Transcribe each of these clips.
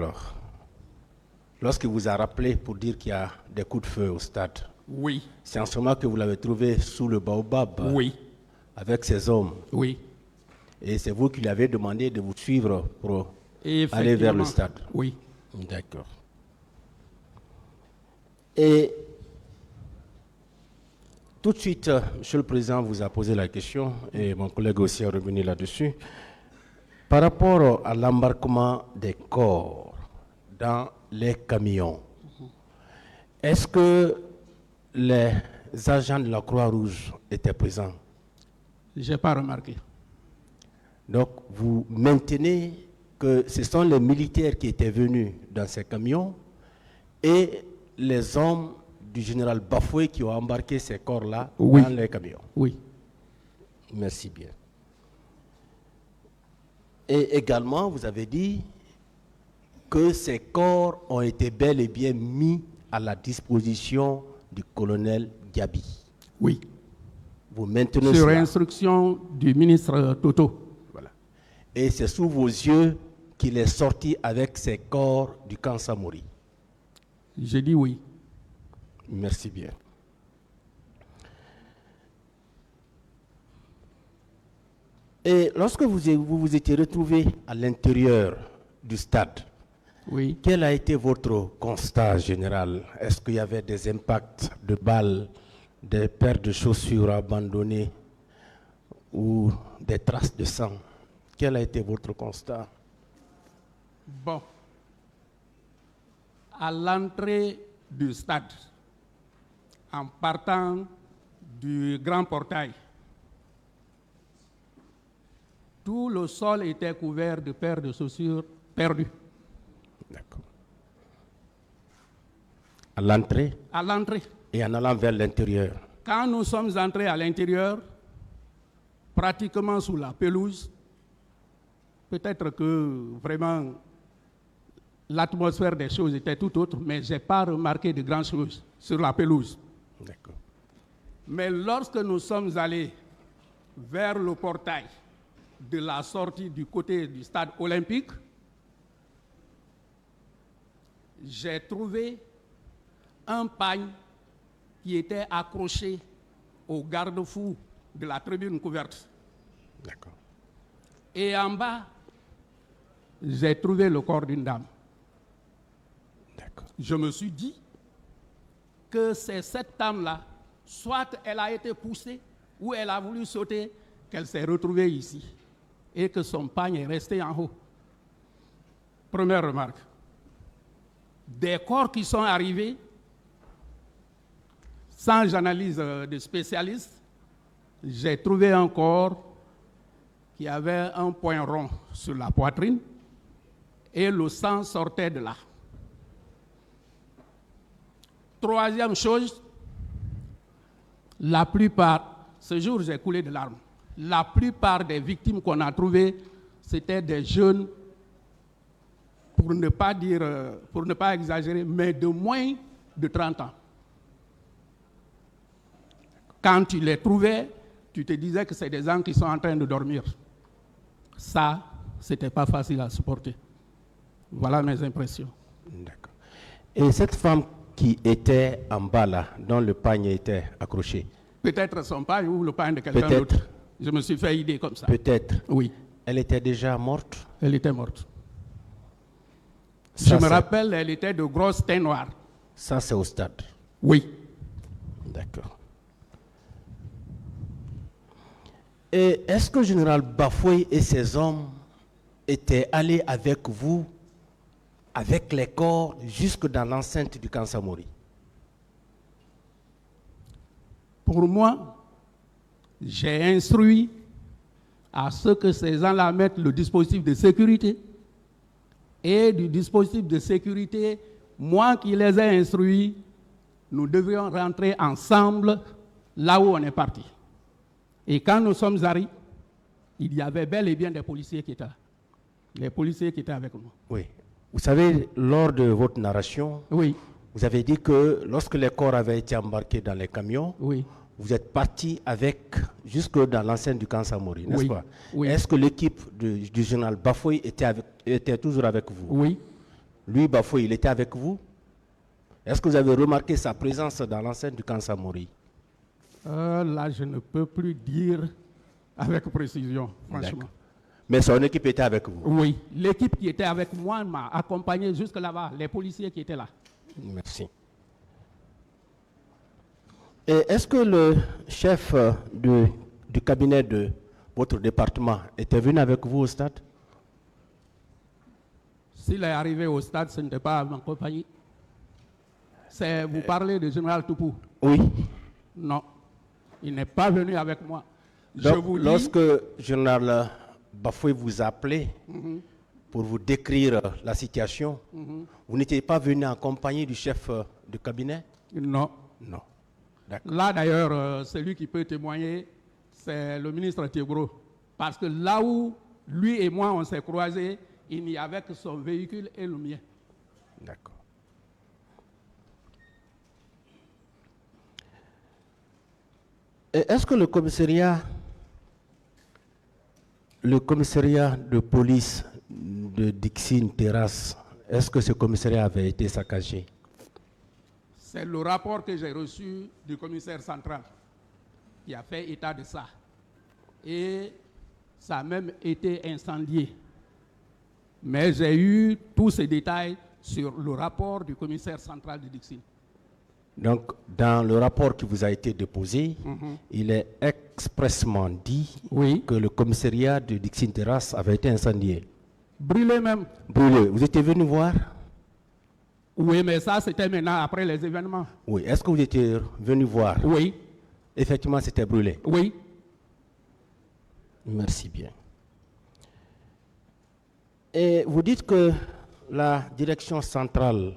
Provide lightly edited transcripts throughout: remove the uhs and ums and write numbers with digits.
Alors, lorsqu'il vous a rappelé pour dire qu'il y a des coups de feu au stade, Oui, c'est en ce moment que vous l'avez trouvé sous le baobab oui, avec ses hommes. oui. Et c'est vous qui lui avez demandé de vous suivre pour Et aller vers le effectivement, stade. Oui. D'accord. Et tout de suite, Monsieur le Président vous a posé la question, et mon collègue aussi est revenu là-dessus, par rapport à l'embarquement des corps dans les camions. Est-ce que les agents de la Croix-Rouge étaient présents? Je n'ai pas remarqué. Donc, vous maintenez que ce sont les militaires qui étaient venus dans ces camions et les hommes du général Bafoué qui ont embarqué ces corps-là Oui. dans les camions. Oui. Merci bien. Et également, vous avez dit que ces corps ont été bel et bien mis à la disposition du colonel Gabi. Oui. Vous maintenez Sur cela. instruction du ministre Toto. Voilà. Et c'est sous vos yeux qu'il est sorti avec ces corps du camp Samori. J'ai dit oui. Merci bien. Et lorsque vous étiez retrouvé à l'intérieur du stade, Oui. quel a été votre constat général? Est-ce qu'il y avait des impacts de balles, des paires de chaussures abandonnées ou des traces de sang? Quel a été votre constat? Bon. À l'entrée du stade, en partant du grand portail, tout le sol était couvert de paires de chaussures perdues. D'accord. À l'entrée À l'entrée. et en allant vers l'intérieur. Quand nous sommes entrés à l'intérieur, pratiquement sous la pelouse, peut-être que vraiment l'atmosphère des choses était tout autre, mais je n'ai pas remarqué de grandes choses sur la pelouse. D'accord. Mais lorsque nous sommes allés vers le portail de la sortie du côté du stade olympique, j'ai trouvé un pagne qui était accroché au garde-fou de la tribune couverte. D'accord. Et en bas, j'ai trouvé le corps d'une dame. D'accord. Je me suis dit que c'est cette dame-là, soit elle a été poussée ou elle a voulu sauter, qu'elle s'est retrouvée ici et que son pagne est resté en haut. Première remarque. Des corps qui sont arrivés, sans analyse de spécialistes, j'ai trouvé un corps qui avait un point rond sur la poitrine et le sang sortait de là. Troisième chose, la plupart, ce jour j'ai coulé de larmes, la plupart des victimes qu'on a trouvées, c'était des jeunes, pour ne pas dire, pour ne pas exagérer, mais de moins de 30 ans. Quand tu les trouvais, tu te disais que c'est des gens qui sont en train de dormir. Ça, c'était pas facile à supporter. Voilà mes impressions. D'accord. Et cette femme qui était en bas là, dont le pagne était accroché, Peut-être son pagne ou le pagne de quelqu'un Peut-être. d'autre. Je me suis fait idée comme ça. peut-être, Oui, elle était déjà morte? elle était morte. Ça, Je me c'est- rappelle, elle était de grosse teint noire. Ça, c'est au stade. Oui. D'accord. Et est-ce que le général Bafoué et ses hommes étaient allés avec vous, avec les corps, jusque dans l'enceinte du camp Samori? Pour moi, j'ai instruit à ce que ces gens-là mettent le dispositif de sécurité. Et du dispositif de sécurité, moi qui les ai instruits, nous devions rentrer ensemble là où on est parti. Et quand nous sommes arrivés, il y avait bel et bien des policiers qui étaient là. Les policiers qui étaient avec nous. Oui. Vous savez, lors de votre narration, Oui, vous avez dit que lorsque les corps avaient été embarqués dans les camions, oui, vous êtes parti avec jusque dans l'enceinte du camp Samori, n'est-ce Oui, pas? oui. Est-ce que l'équipe du général Bafoué était toujours avec vous? oui. Lui, Bafoué, il était avec vous? Est-ce que vous avez remarqué sa présence dans l'enceinte du camp Samori? Là, je ne peux plus dire avec précision, franchement. D'accord. Mais son équipe était avec vous? Oui, l'équipe qui était avec moi m'a accompagné jusque là-bas, les policiers qui étaient là. Merci. Et est-ce que le chef du cabinet de votre département était venu avec vous au stade? S'il est arrivé au stade, ce n'était pas à ma compagnie. Vous parlez du général Toupou? Oui. Non, il n'est pas venu avec moi. Donc, lorsque le général Bafoué vous a appelé pour vous décrire la situation, vous n'étiez pas venu en compagnie du chef du cabinet? Non. Non. D'accord. Là, d'ailleurs, celui qui peut témoigner, c'est le ministre Théogro. Parce que là où lui et moi, on s'est croisés, il n'y avait que son véhicule et le mien. D'accord. Et est-ce que le commissariat de police de Dixine Terrasse, est-ce que ce commissariat avait été saccagé? C'est le rapport que j'ai reçu du commissaire central qui a fait état de ça. Et ça a même été incendié. Mais j'ai eu tous ces détails sur le rapport du commissaire central de Dixine. Donc, dans le rapport qui vous a été déposé, il est expressément dit que le commissariat de Dixine Terrasse avait été incendié. Brûlé même. Brûlé. Vous étiez venu voir? Oui, mais ça, c'était maintenant après les événements. Oui. Est-ce que vous étiez venu voir? Oui. Effectivement, c'était brûlé. Oui. Merci bien. Et vous dites que la direction centrale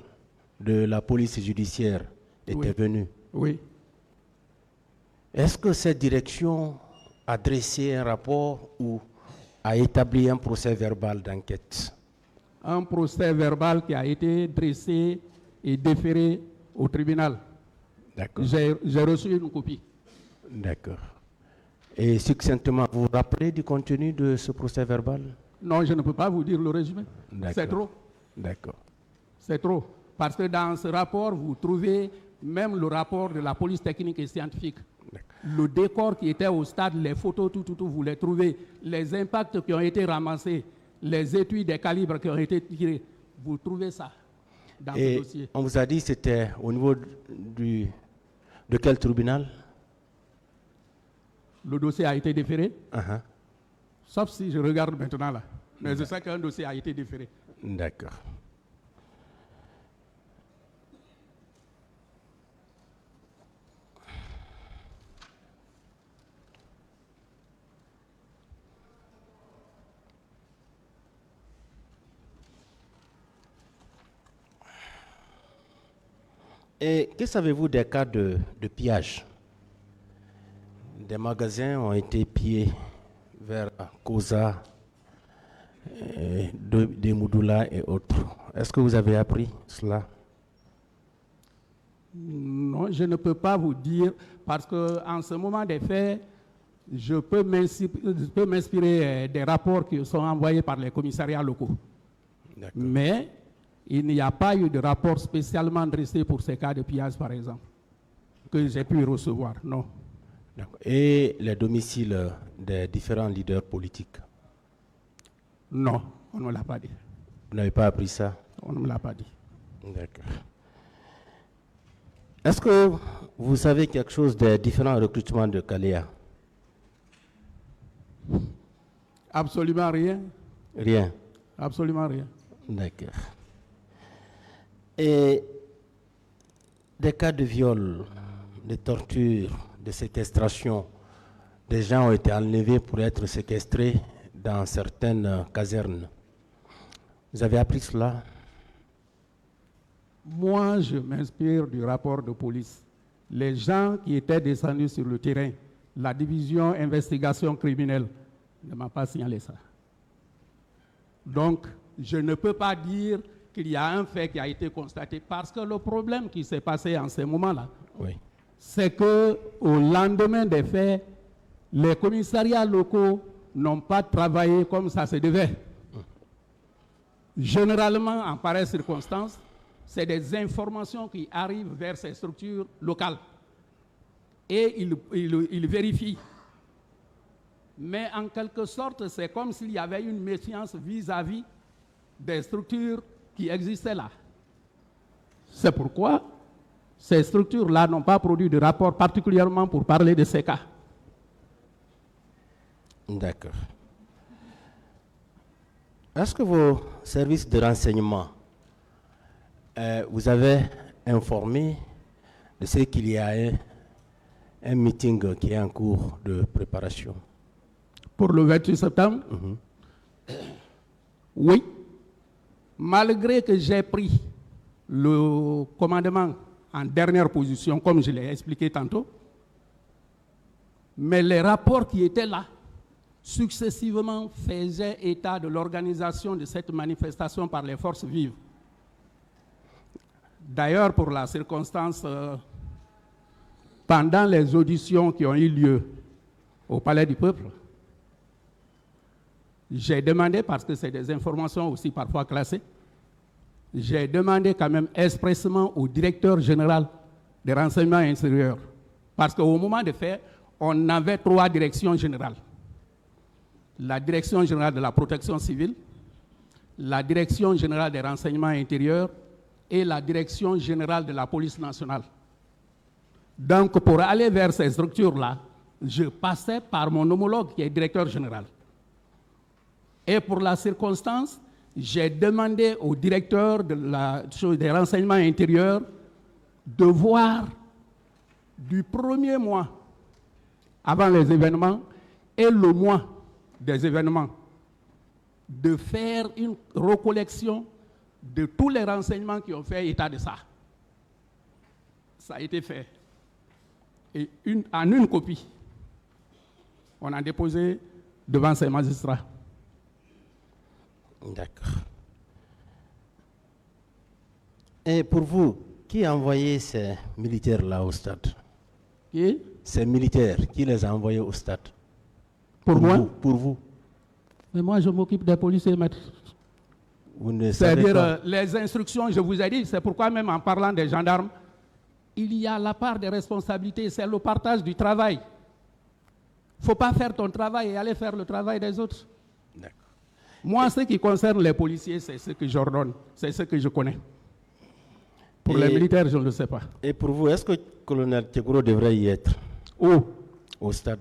de la police judiciaire était venue. Oui. Est-ce que cette direction a dressé un rapport ou a établi un procès verbal d'enquête? Un procès verbal qui a été dressé et déféré au tribunal. D'accord. J'ai reçu une copie. D'accord. Et succinctement, vous vous rappelez du contenu de ce procès verbal? Non, je ne peux pas vous dire le résumé. C'est trop. D'accord. C'est trop. Parce que dans ce rapport, vous trouvez même le rapport de la police technique et scientifique. Le décor qui était au stade, les photos, tout, vous les trouvez. Les impacts qui ont été ramassés, les étuis des calibres qui ont été tirés, vous trouvez ça dans ce dossier. On vous a dit que c'était au niveau de quel tribunal? Le dossier a été déféré. Uh-huh. Sauf si je regarde maintenant là. Mais je sais qu'un dossier a été déféré. D'accord. Et que savez-vous des cas de pillage? Des magasins ont été pillés vers Koza, des Moudoula et autres. Est-ce que vous avez appris cela? Non, je ne peux pas vous dire parce qu'en ce moment des faits, je peux m'inspirer des rapports qui sont envoyés par les commissariats locaux. Mais il n'y a pas eu de rapport spécialement dressé pour ces cas de pillage, par exemple, que j'ai pu recevoir, non. Et les domiciles des différents leaders politiques? Non, on ne me l'a pas dit. Vous n'avez pas appris ça? On ne me l'a pas dit. D'accord. Est-ce que vous savez quelque chose des différents recrutements de Kalea? Absolument rien. Rien? Absolument rien. D'accord. Et des cas de viol, de torture, de séquestration, des gens ont été enlevés pour être séquestrés dans certaines casernes. Vous avez appris cela? Moi, je m'inspire du rapport de police. Les gens qui étaient descendus sur le terrain, la division investigation criminelle, ne m'a pas signalé ça. Donc, je ne peux pas dire qu'il y a un fait qui a été constaté parce que le problème qui s'est passé en ces moments-là, c'est qu'au lendemain des faits, les commissariats locaux n'ont pas travaillé comme ça se devait. Généralement, en pareille circonstance, c'est des informations qui arrivent vers ces structures locales. Et ils vérifient. Mais en quelque sorte, c'est comme s'il y avait une méfiance vis-à-vis des structures qui existaient là. C'est pourquoi ces structures-là n'ont pas produit de rapport particulièrement pour parler de ces cas. D'accord. Est-ce que vos services de renseignement vous avez informé de ce qu'il y a un meeting qui est en cours de préparation? Pour le 28 septembre, oui. Malgré que j'ai pris le commandement en dernière position, comme je l'ai expliqué tantôt, mais les rapports qui étaient là, successivement faisaient état de l'organisation de cette manifestation par les forces vives. D'ailleurs, pour la circonstance, pendant les auditions qui ont eu lieu au Palais du Peuple, j'ai demandé, parce que c'est des informations aussi parfois classées, j'ai demandé quand même expressément au directeur général des renseignements intérieurs, parce qu'au moment des faits, on avait 3 directions générales. La direction générale de la protection civile, la direction générale des renseignements intérieurs et la direction générale de la police nationale. Donc, pour aller vers ces structures-là, je passais par mon homologue qui est directeur général. Et pour la circonstance, j'ai demandé au directeur des renseignements intérieurs de voir du premier mois avant les événements et le mois des événements, de faire une recollection de tous les renseignements qui ont fait état de ça. Ça a été fait. Et en une copie, on a déposé devant ces magistrats. D'accord. Et pour vous, qui a envoyé ces militaires-là au stade? Qui? Ces militaires, qui les a envoyés au stade? Pour moi? Pour vous. Mais moi, je m'occupe des policiers, maître. Vous ne savez C'est-à-dire, pas. les instructions, je vous ai dit, c'est pourquoi même en parlant des gendarmes, il y a la part des responsabilités, c'est le partage du travail. Il ne faut pas faire ton travail et aller faire le travail des autres. D'accord. Moi, ce qui concerne les policiers, c'est ce que j'ordonne, c'est ce que je connais. Pour les militaires, je ne le sais pas. Et pour vous, est-ce que le colonel Tchegouro devrait y être? Où? Au stade?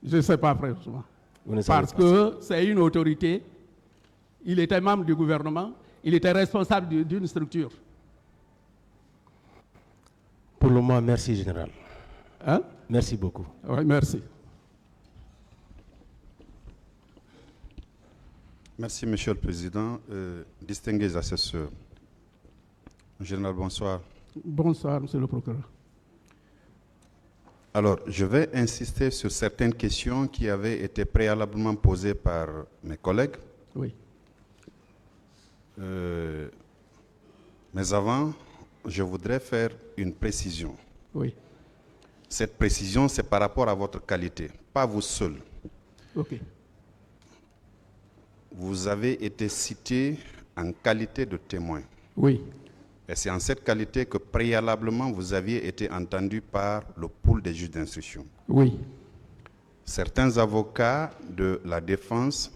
Je ne sais pas, franchement. Vous ne savez Parce pas. que c'est une autorité, il était membre du gouvernement, il était responsable d'une structure. Pour le moment, merci, général. Hein? Merci beaucoup. Oui, merci. Merci, Monsieur le Président. Distingués assesseurs. Général, bonsoir. Bonsoir, Monsieur le procureur. Alors, je vais insister sur certaines questions qui avaient été préalablement posées par mes collègues. Oui. Mais avant, je voudrais faire une précision. Oui. Cette précision, c'est par rapport à votre qualité, pas vous seul. OK. Vous avez été cité en qualité de témoin. Oui. Et c'est en cette qualité que préalablement, vous aviez été entendu par le pool des juges d'instruction. Oui. Certains avocats de la défense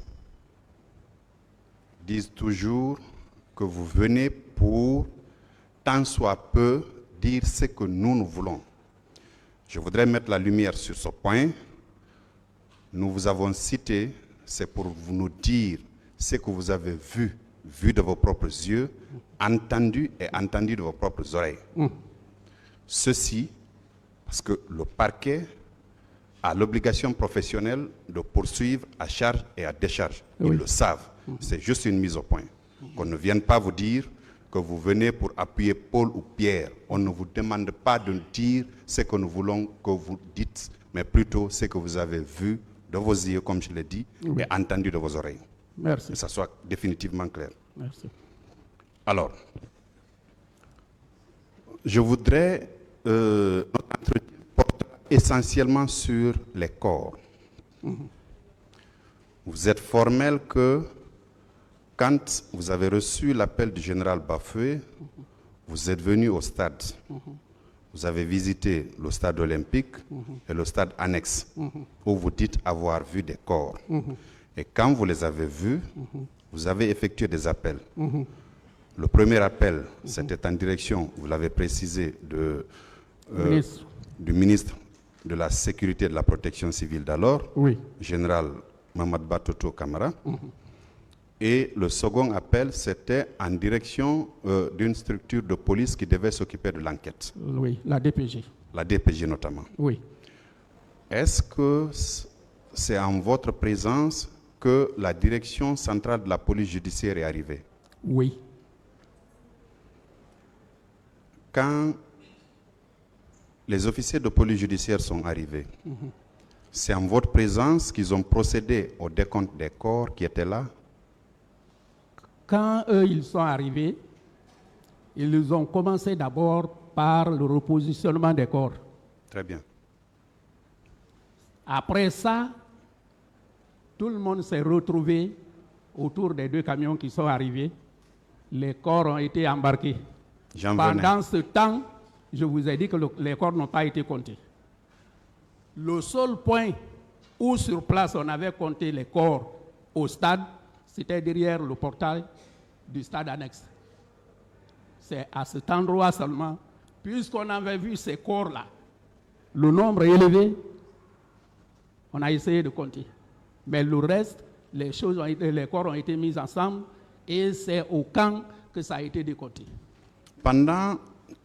disent toujours que vous venez pour, tant soit peu, dire ce que nous voulons. Je voudrais mettre la lumière sur ce point. Nous vous avons cité, c'est pour vous nous dire ce que vous avez vu de vos propres yeux, entendu et entendu de vos propres oreilles. Ceci, parce que le parquet a l'obligation professionnelle de poursuivre à charge et à décharge. Ils le savent. C'est juste une mise au point. Qu'on ne vienne pas vous dire que vous venez pour appuyer Paul ou Pierre. On ne vous demande pas de dire ce que nous voulons que vous dites, mais plutôt ce que vous avez vu de vos yeux, comme je l'ai dit, et entendu de vos oreilles. Merci. Que ça soit définitivement clair. Merci. Alors, je voudrais notre entretien porte essentiellement sur les corps. vous êtes formel que quand vous avez reçu l'appel du général Bafoué, vous êtes venu au stade. Vous avez visité le stade olympique et le stade annexe, où vous dites avoir vu des corps. Et quand vous les avez vus, vous avez effectué des appels. Le premier appel, c'était en direction, vous l'avez précisé, du ministre de la Sécurité et de la Protection civile d'alors, Oui. général Mamad Batoto Kamara. Et le second appel, c'était en direction d'une structure de police qui devait s'occuper de l'enquête, Oui, la DPG. la DPJ notamment. Oui. Est-ce que c'est en votre présence que la direction centrale de la police judiciaire est arrivée? Oui. Quand les officiers de police judiciaire sont arrivés, c'est en votre présence qu'ils ont procédé au décompte des corps qui étaient là? Quand eux, ils sont arrivés, ils ont commencé d'abord par le repositionnement des corps. Très bien. Après ça, tout le monde s'est retrouvé autour des 2 camions qui sont arrivés. Les corps ont été embarqués. J'en venais. Pendant ce temps, je vous ai dit que les corps n'ont pas été comptés. Le seul point où sur place on avait compté les corps au stade, c'était derrière le portail du stade annexe. C'est à cet endroit seulement, puisqu'on avait vu ces corps-là, le nombre élevé, on a essayé de compter. Mais le reste, les corps ont été mis ensemble et c'est au camp que ça a été décompté. Pendant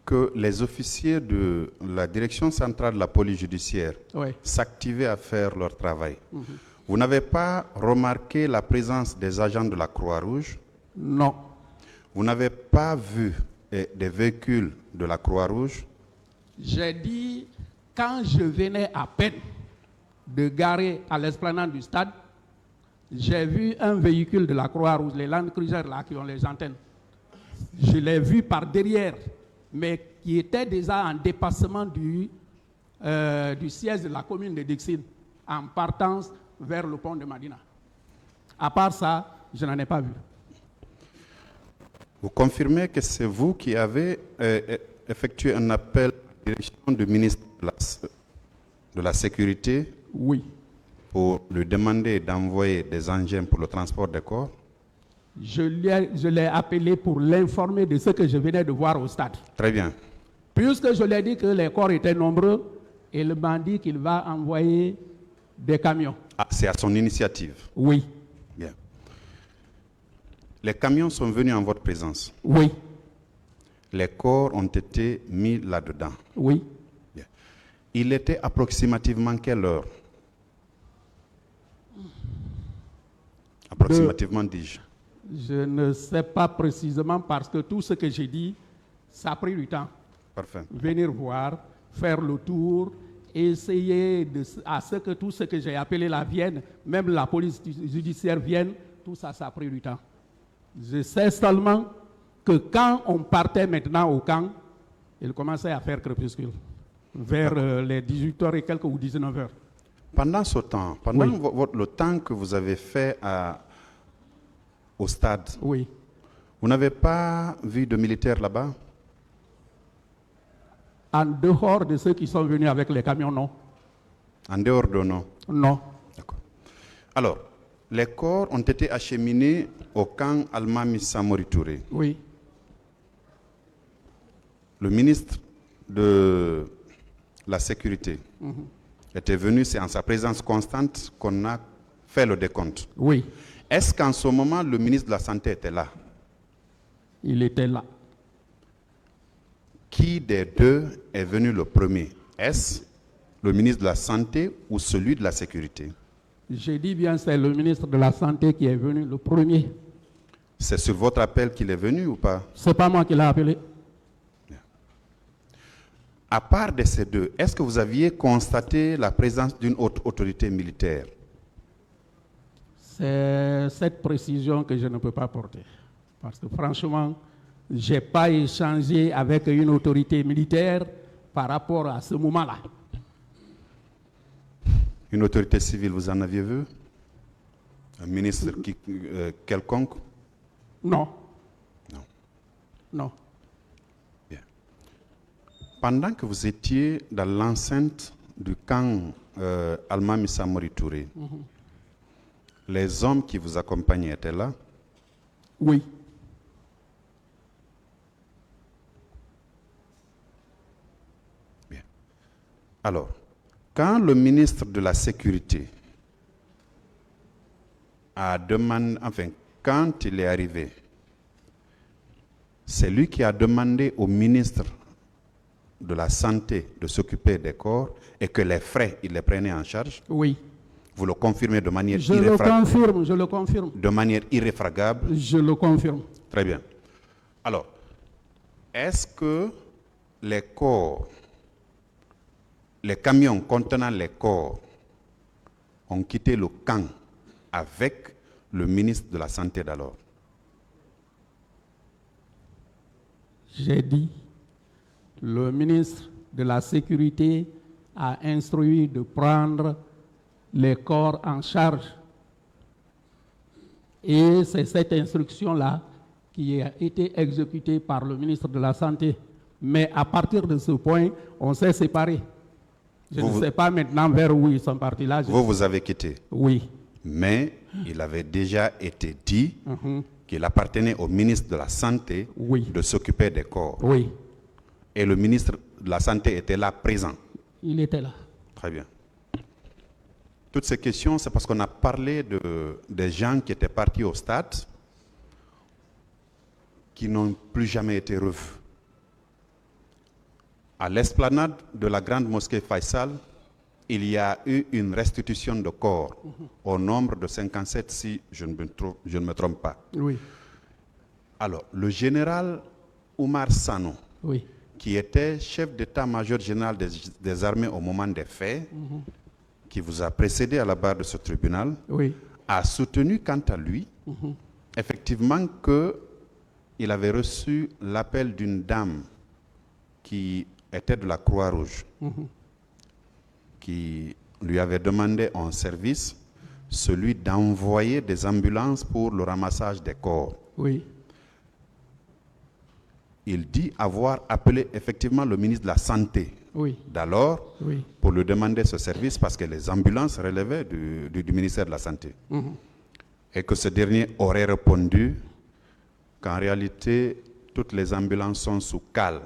que les officiers de la direction centrale de la police judiciaire s'activaient à faire leur travail, vous n'avez pas remarqué la présence des agents de la Croix-Rouge? Non. Vous n'avez pas vu des véhicules de la Croix-Rouge? J'ai dit, quand je venais à peine de garer à l'esplanade du stade, j'ai vu un véhicule de la Croix-Rouge, les Land Cruiser là qui ont les antennes. Je l'ai vu par derrière, mais qui était déjà en dépassement du siège de la commune de Dixine, en partance vers le pont de Madina. À part ça, je n'en ai pas vu. Vous confirmez que c'est vous qui avez effectué un appel à la direction du ministre de la Sécurité? Oui. Pour lui demander d'envoyer des engins pour le transport des corps? Je l'ai appelé pour l'informer de ce que je venais de voir au stade. Très bien. Puisque je lui ai dit que les corps étaient nombreux, il m'a dit qu'il va envoyer des camions. Ah, c'est à son initiative? Oui. Bien. Les camions sont venus en votre présence? Oui. Les corps ont été mis là-dedans? Oui. Bien. Il était approximativement quelle heure? Approximativement, dis-je. Je ne sais pas précisément parce que tout ce que j'ai dit, ça a pris du temps. Parfait. Venir voir, faire le tour, essayer à ce que tout ce que j'ai appelé la vienne, même la police judiciaire vienne, tout ça, ça a pris du temps. Je sais seulement que quand on partait maintenant au camp, il commençait à faire crépuscule, vers les 18h et quelques ou 19h. Pendant ce temps, pendant le temps que vous avez fait au stade, oui. Vous n'avez pas vu de militaires là-bas? En dehors de ceux qui sont venus avec les camions, non. En dehors de non? Non. D'accord. Alors, les corps ont été acheminés au camp Almami Samori Touré. Oui. Le ministre de la Sécurité était venu, c'est en sa présence constante qu'on a fait le décompte. Oui. Est-ce qu'en ce moment, le ministre de la Santé était là? Il était là. Qui des deux est venu le premier? Est-ce le ministre de la Santé ou celui de la Sécurité? J'ai dit bien, c'est le ministre de la Santé qui est venu le premier. C'est sur votre appel qu'il est venu ou pas? C'est pas moi qui l'ai appelé. À part de ces deux, est-ce que vous aviez constaté la présence d'une autre autorité militaire? C'est cette précision que je ne peux pas porter. Parce que franchement, je n'ai pas échangé avec une autorité militaire par rapport à ce moment-là. Une autorité civile, vous en aviez vu? Un ministre quelconque? Non. Non. Non. Bien. Pendant que vous étiez dans l'enceinte du camp Almami Samori Touré, les hommes qui vous accompagnaient étaient là? Oui. Bien. Alors, quand le ministre de la Sécurité a demandé, enfin, quand il est arrivé, c'est lui qui a demandé au ministre de la Santé de s'occuper des corps et que les frais, il les prenait en charge. Oui. Vous le confirmez de manière Je le confirme, je le confirme. De manière irréfragable. Je le confirme. Très bien. Alors, est-ce que les corps, les camions contenant les corps ont quitté le camp avec le ministre de la Santé d'alors? J'ai dit, le ministre de la Sécurité a instruit de prendre les corps en charge. Et c'est cette instruction-là qui a été exécutée par le ministre de la Santé. Mais à partir de ce point, on s'est séparés. Je ne sais pas maintenant vers où ils sont partis là. Vous avez quitté? Oui. Mais il avait déjà été dit qu'il appartenait au ministre de la Santé de s'occuper des corps. Oui. Et le ministre de la Santé était là, présent? Il était là. Très bien. Toutes ces questions, c'est parce qu'on a parlé des gens qui étaient partis au stade, qui n'ont plus jamais été revus. À l'esplanade de la grande mosquée Faisal, il y a eu une restitution de corps au nombre de 57, si je ne me trompe pas. Oui. Alors, le général Oumar Sano, qui était chef d'état-major général des armées au moment des faits, qui vous a précédé à la barre de ce tribunal, a soutenu quant à lui, effectivement, qu'il avait reçu l'appel d'une dame qui était de la Croix-Rouge, qui lui avait demandé en service celui d'envoyer des ambulances pour le ramassage des corps. Oui. Il dit avoir appelé effectivement le ministre de la Santé d'alors pour lui demander ce service parce que les ambulances relevaient du ministère de la Santé. Et que ce dernier aurait répondu qu'en réalité, toutes les ambulances sont sous cale.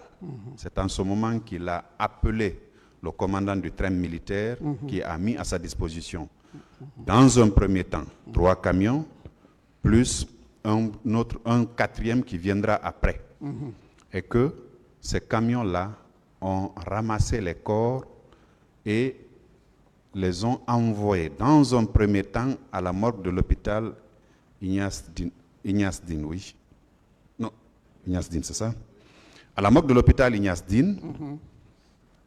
C'est en ce moment qu'il a appelé le commandant du train militaire qui a mis à sa disposition, dans un premier temps, 3 camions, plus un quatrième qui viendra après. Et que ces camions-là ont ramassé les corps et les ont envoyés dans un premier temps à la morgue de l'hôpital Ignace Dine, oui. Non, Ignace Dine, c'est ça? À la morgue de l'hôpital Ignace Dine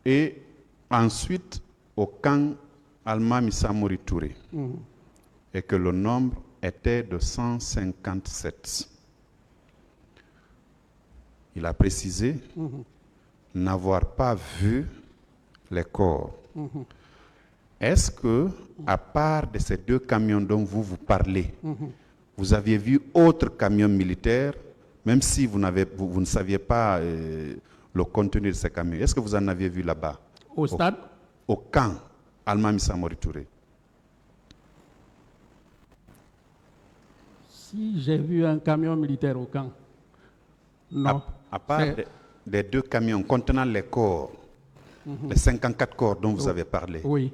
et ensuite au camp Almami Samori Touré. Et que le nombre était de 157. Il a précisé n'avoir pas vu les corps. Est-ce que, à part de ces 2 camions dont vous parlez, vous aviez vu autres camions militaires, même si vous ne saviez pas le contenu de ces camions? Est-ce que vous en aviez vu là-bas? Au stade? Au camp Almami Samori Touré. Si j'ai vu un camion militaire au camp, non. À part des 2 camions contenant les corps, les 54 corps dont vous avez parlé. Oui.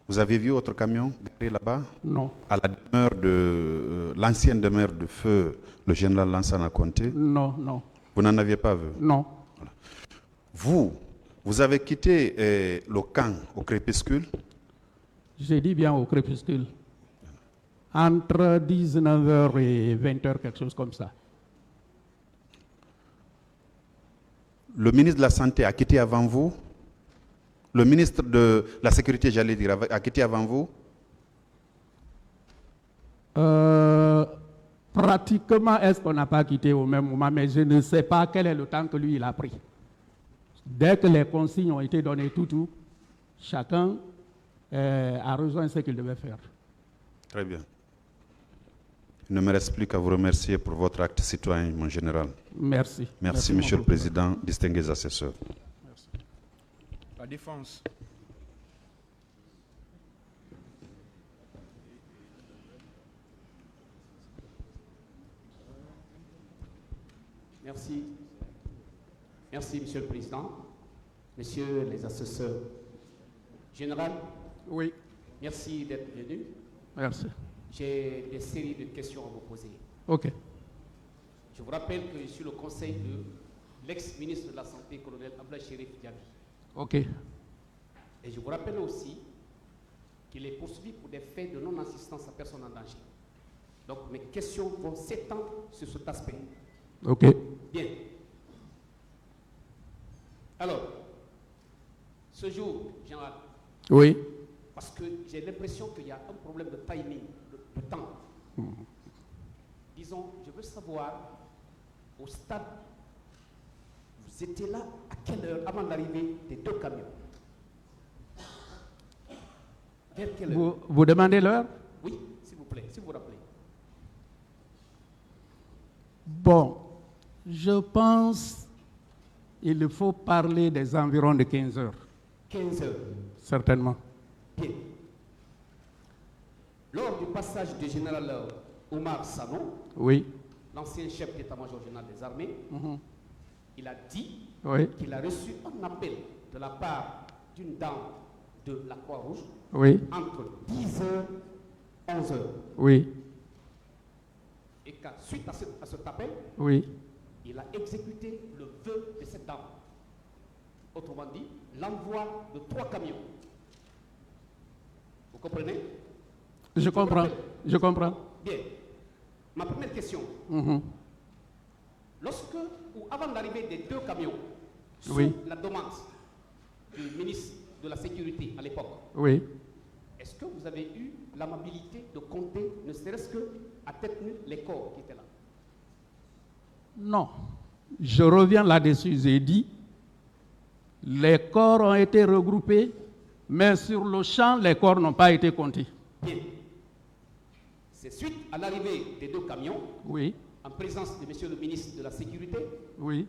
Vous avez vu autre camion garé là-bas? Non. À la demeure de l'ancienne demeure de feu, le général Lansana Conté? Non, non. Vous n'en aviez pas vu? Non. Voilà. Vous avez quitté le camp au crépuscule? J'ai dit bien au crépuscule. Entre 19h et 20h, quelque chose comme ça. Le ministre de la Santé a quitté avant vous? Le ministre de la Sécurité, j'allais dire, a quitté avant vous? Pratiquement, est-ce qu'on n'a pas quitté au même moment, mais je ne sais pas quel est le temps que lui, il a pris. Dès que les consignes ont été données, tout, chacun a rejoint ce qu'il devait faire. Très bien. Il ne me reste plus qu'à vous remercier pour votre acte citoyen, mon général. Merci. Merci, mon Monsieur le procureur. Président, distingués assesseurs. La défense. Merci. Merci, Monsieur le Président. Messieurs les assesseurs. Général, Oui, merci d'être venu. merci. J'ai des séries de questions à vous poser. OK. Je vous rappelle que je suis le conseil de l'ex-ministre de la Santé, colonel Abdoulaye Chérif Diaby. OK. Et je vous rappelle aussi qu'il est poursuivi pour des faits de non-assistance à personne en danger. Donc mes questions vont s'étendre sur cet aspect. OK. Bien. Alors, ce jour, général, Oui. parce que j'ai l'impression qu'il y a un problème de timing, de temps. Disons, je veux savoir, au stade, vous étiez là à quelle heure avant l'arrivée des deux camions? Vers quelle heure? Vous demandez l'heure? Oui, s'il vous plaît, si vous vous rappelez. Bon, je pense qu'il faut parler des environs de 15 heures, 15 heures. certainement. Bien. Lors du passage du général Omar Sano, Oui. l'ancien chef d'état-major général des armées, il a dit Oui. qu'il a reçu un appel de la part d'une dame de la Croix-Rouge Oui. entre 10h et 11h. Oui. Et qu'à suite à cet appel, Oui. il a exécuté le vœu de cette dame. Autrement dit, l'envoi de 3 camions. Vous comprenez? Je comprends. rappelle. Je comprends. Bien. Ma première question. Mhm. Lorsque, ou avant l'arrivée des 2 camions, sous Oui. la demande du ministre de la Sécurité à l'époque, Oui. est-ce que vous avez eu l'amabilité de compter, ne serait-ce que à tête nue, les corps qui étaient là? Non. Je reviens là-dessus. J'ai dit, les corps ont été regroupés, mais sur le champ, les corps n'ont pas été comptés. Bien. C'est suite à l'arrivée des 2 camions, Oui. en présence de monsieur le ministre de la Sécurité, Oui.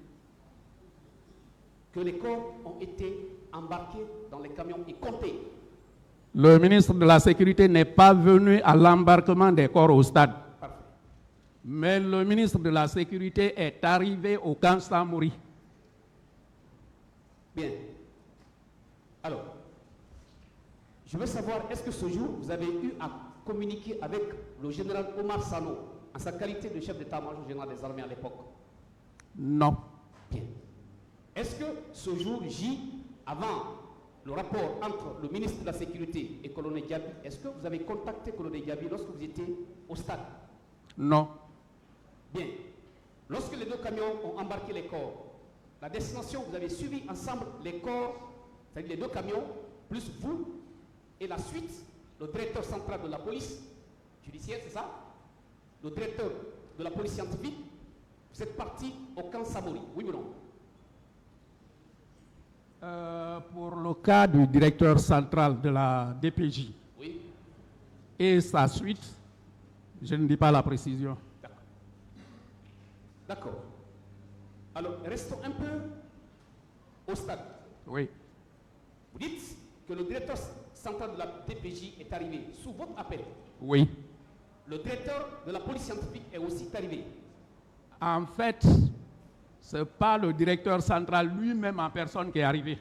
que les corps ont été embarqués dans les camions et comptés. Le ministre de la Sécurité n'est pas venu à l'embarquement des corps au stade. Parfait. Mais le ministre de la Sécurité est arrivé au camp Samori. Bien. Alors, je veux savoir, est-ce que ce jour, vous avez eu à communiquer avec le général Omar Sano, en sa qualité de chef d'état-major général des armées à l'époque? Non. Bien. Est-ce que ce jour J, avant le rapport entre le ministre de la Sécurité et colonel Diaby, est-ce que vous avez contacté colonel Diaby lorsque vous étiez au stade? Non. Bien. Lorsque les 2 camions ont embarqué les corps, la destination, vous avez suivi ensemble les corps, c'est-à-dire les 2 camions, plus vous, et la suite, le directeur central de la police judiciaire, c'est ça? Le directeur de la police scientifique, vous êtes parti au camp Samori, oui ou non? Pour le cas du directeur central de la DPJ Oui. et sa suite, je ne dis pas la précision. D'accord. D'accord. Alors, restons un peu au stade. Oui. Vous dites que le directeur central de la DPJ est arrivé sous votre appel. Oui. Le directeur de la police scientifique est aussi arrivé. En fait, ce n'est pas le directeur central lui-même en personne qui est arrivé.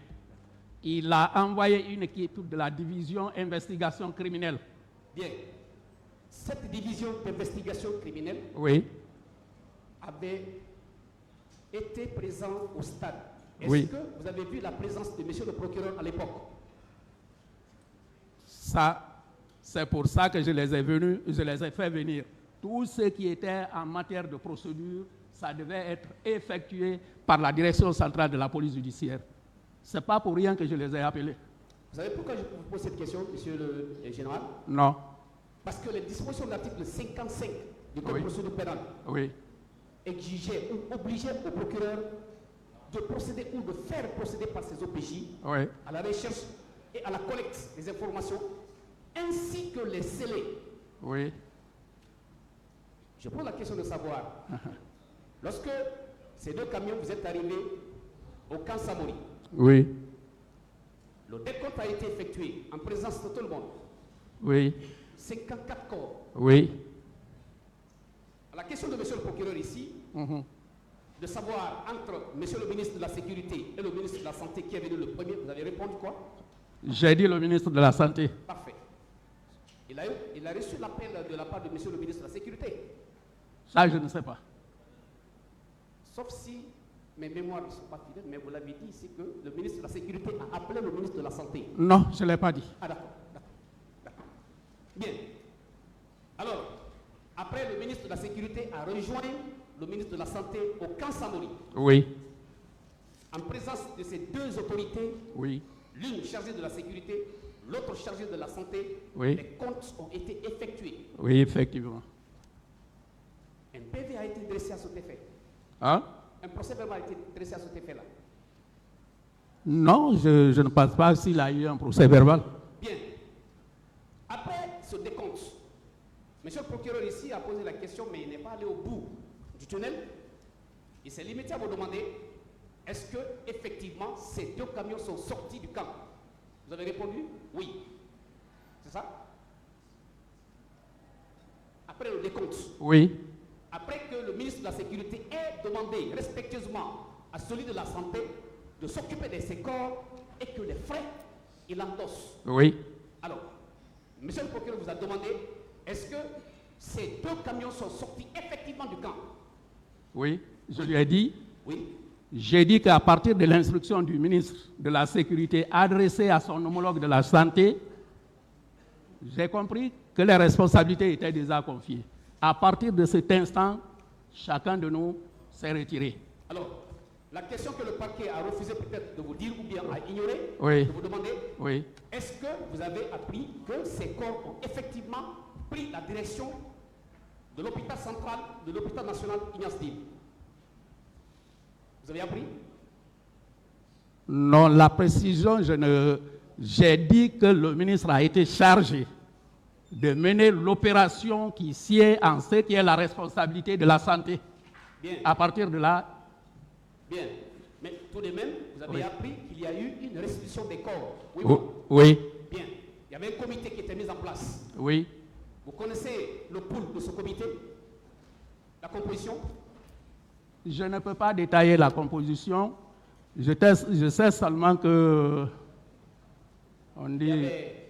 Il a envoyé une équipe de la division investigation criminelle. Bien. Cette division d'investigation criminelle Oui. avait été présente au stade. Est-ce Oui. que vous avez vu la présence de monsieur le procureur à l'époque? Ça, c'est pour ça que je les ai fait venir. Tout ce qui était en matière de procédure, ça devait être effectué par la direction centrale de la police judiciaire. Ce n'est pas pour rien que je les ai appelés. Vous savez pourquoi je vous pose cette question, monsieur le général? Non. Parce que les dispositions de l'article 55 du Code de procédure pénale Oui. exigeaient ou obligeaient au procureur de procéder ou de faire procéder par ses OPJ Oui. à la recherche et à la collecte des informations, ainsi que les scellés. Oui. Je pose la question de savoir, lorsque ces 2 camions, vous êtes arrivés au camp Samori, Oui, le décompte a été effectué en présence de tout le monde. oui, 54 corps. oui. La question de monsieur le procureur ici, de savoir entre monsieur le ministre de la Sécurité et le ministre de la Santé qui est venu le premier, vous avez répondu quoi? J'ai dit le ministre de la Santé. Parfait. Il a reçu l'appel de la part de monsieur le ministre de la Sécurité. Ça, je ne sais pas. Sauf si mes mémoires ne sont pas fidèles, mais vous l'avez dit ici que le ministre de la Sécurité a appelé le ministre de la Santé. Non, je ne l'ai pas dit. Ah d'accord. Bien. Alors, après le ministre de la Sécurité a rejoint le ministre de la Santé au camp Samori. Oui, En présence de ces 2 autorités, oui, l'une chargée de la sécurité, l'autre chargée de la santé, Oui. les comptes ont été effectués. oui, effectivement. Un PV a été dressé à cet effet. Hein? Un procès verbal a été dressé à cet effet-là. Non, je ne pense pas s'il a eu un procès verbal. Bien. Après ce décompte, monsieur le procureur ici a posé la question, mais il n'est pas allé au bout du tunnel. Il s'est limité à vous demander, est-ce que effectivement ces 2 camions sont sortis du camp? Vous avez répondu oui. C'est ça? Après le décompte, Oui, après que le ministre de la Sécurité ait demandé respectueusement à celui de la Santé de s'occuper de ces corps et que les frais, il endosse. oui, Alors, monsieur le procureur vous a demandé, est-ce que ces 2 camions sont sortis effectivement du camp? oui. Je lui ai dit, Oui. j'ai dit qu'à partir de l'instruction du ministre de la Sécurité adressée à son homologue de la Santé, j'ai compris que les responsabilités étaient déjà confiées. À partir de cet instant, chacun de nous s'est retiré. Alors, la question que le parquet a refusé peut-être de vous dire ou bien a ignoré, Oui. de vous demander, Oui, est-ce que vous avez appris que ces corps ont effectivement pris la direction de l'hôpital central, de l'hôpital national Ignace Dib? Vous avez appris? non, la précision, j'ai dit que le ministre a été chargé de mener l'opération qui sied en ce qui est la responsabilité de la santé. Bien. À partir de là, Bien. Mais tout de même, vous avez Oui. appris qu'il y a eu une restitution des corps. Oui, oui, Bien. Il y avait un comité qui était mis en place. oui. Vous connaissez le pool de ce comité? La composition? Je ne peux pas détailler la composition. Je sais seulement que, on Il y dit, avait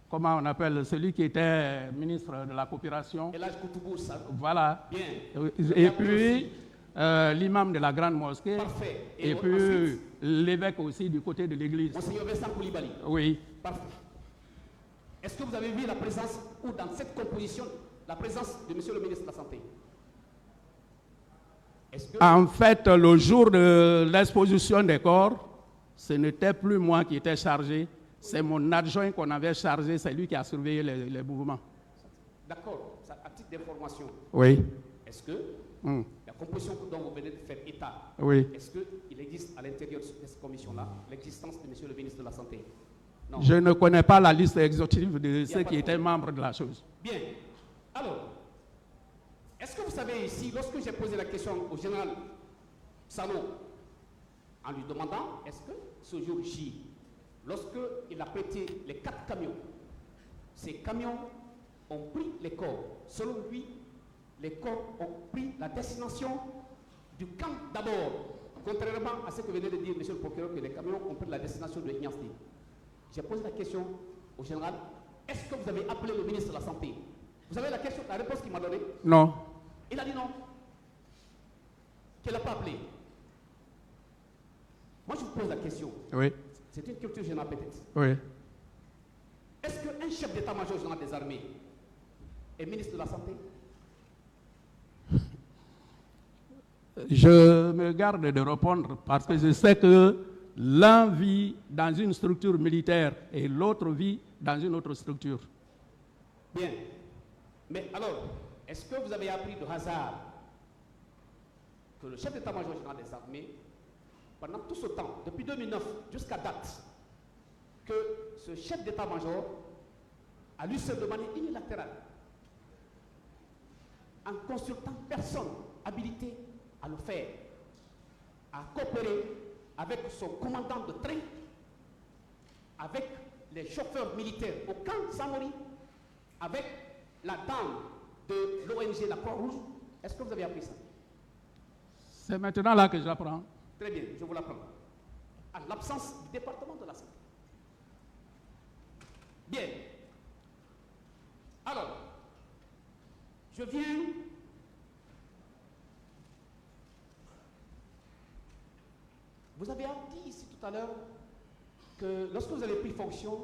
comment on appelle, celui qui était ministre de la coopération. Elhadj Koutoubou, ça. Voilà. Bien. Et puis, l'imam de la grande mosquée. Parfait. Et puis, ensuite, l'évêque aussi du côté de l'église. Monseigneur Vincent Koulibaly. Oui. Parfait. Est-ce que vous avez vu la présence, ou dans cette composition, la présence de monsieur le ministre de la Santé? Est-ce que... En fait, le jour de l'exposition des corps, ce n'était plus moi qui étais chargé, c'est mon adjoint qu'on avait chargé, c'est lui qui a surveillé les mouvements. D'accord, ça, à titre d'information, Oui, est-ce que la composition dont vous venez de faire état, oui. est-ce qu'il existe à l'intérieur de cette commission-là l'existence de monsieur le ministre de la Santé? Non. Je ne connais pas la liste exhaustive de a ceux pas qui de étaient membres de la chose. Bien. Alors, est-ce que vous savez ici, lorsque j'ai posé la question au général Sano, en lui demandant, est-ce que ce jour J, lorsqu'il a prêté les 4 camions, ces camions ont pris les corps. Selon lui, les corps ont pris la destination du camp d'abord, contrairement à ce que venait de dire monsieur le procureur, que les camions ont pris la destination de Ignace Dib. J'ai posé la question au général, est-ce que vous avez appelé le ministre de la Santé? Vous avez la réponse qu'il m'a donnée? Non. Il a dit non. Qu'il n'a pas appelé. Moi, je vous pose la question. Oui, C'est une culture générale peut-être. oui. Est-ce qu'un chef d'état-major général des armées est ministre de la Santé? Je me garde de répondre parce que je sais que l'un vit dans une structure militaire et l'autre vit dans une autre structure. Bien. Mais alors, est-ce que vous avez appris de hasard que le chef d'état-major général des armées, pendant tout ce temps, depuis 2009 jusqu'à date, que ce chef d'état-major a lui seul de manière unilatérale en consultant personne habilité à le faire, à coopérer avec son commandant de train, avec les chauffeurs militaires au camp Samori, avec la dame de l'ONG La Croix-Rouge. Est-ce que vous avez appris ça? C'est maintenant là que j'apprends. Très bien, je vous l'apprends. En l'absence du département de la santé. Bien. Alors, je viens vous avez dit ici tout à l'heure que lorsque vous avez pris fonction,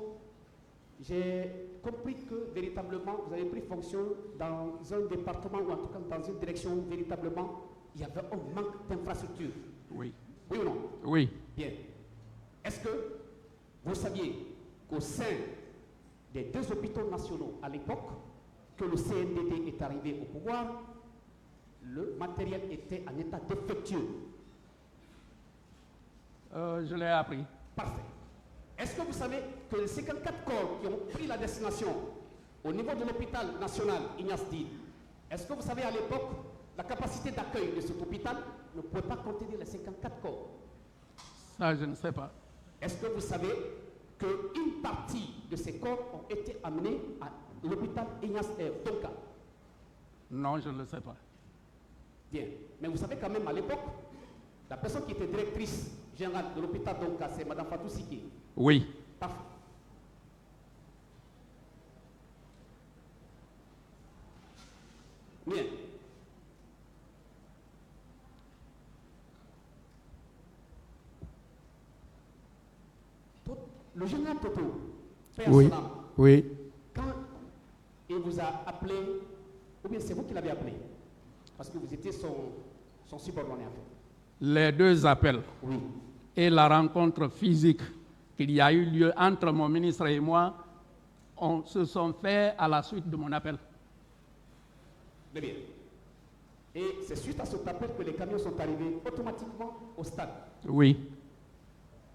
j'ai compris que véritablement vous avez pris fonction dans un département ou en tout cas dans une direction où véritablement il y avait un manque d'infrastructure. Oui. Oui ou non? Oui. Bien. Est-ce que vous saviez qu'au sein des 2 hôpitaux nationaux à l'époque, que le CNDD est arrivé au pouvoir, le matériel était en état défectueux? Je l'ai appris. Parfait. Est-ce que vous savez que les 54 corps qui ont pris la destination au niveau de l'hôpital national Ignace Dine, est-ce que vous savez à l'époque, la capacité d'accueil de cet hôpital ne pouvait pas contenir les 54 corps? Ça, je ne sais pas. Est-ce que vous savez qu'une partie de ces corps ont été amenés à l'hôpital Ignace Donka? Non, je ne le sais pas. Bien. Mais vous savez quand même à l'époque, la personne qui était directrice générale de l'hôpital Donka, c'est Mme Fatou Siki. Oui. Parfait. Bien. Le général Toto, père Oui. son âme, Oui. quand il vous a appelé, ou bien c'est vous qui l'avez appelé, parce que vous étiez son subordonné en fait. Les 2 appels Oui. et la rencontre physique qu'il y a eu lieu entre mon ministre et moi se sont faits à la suite de mon appel. Très bien. Et c'est suite à cet appel que les camions sont arrivés automatiquement au stade. Oui.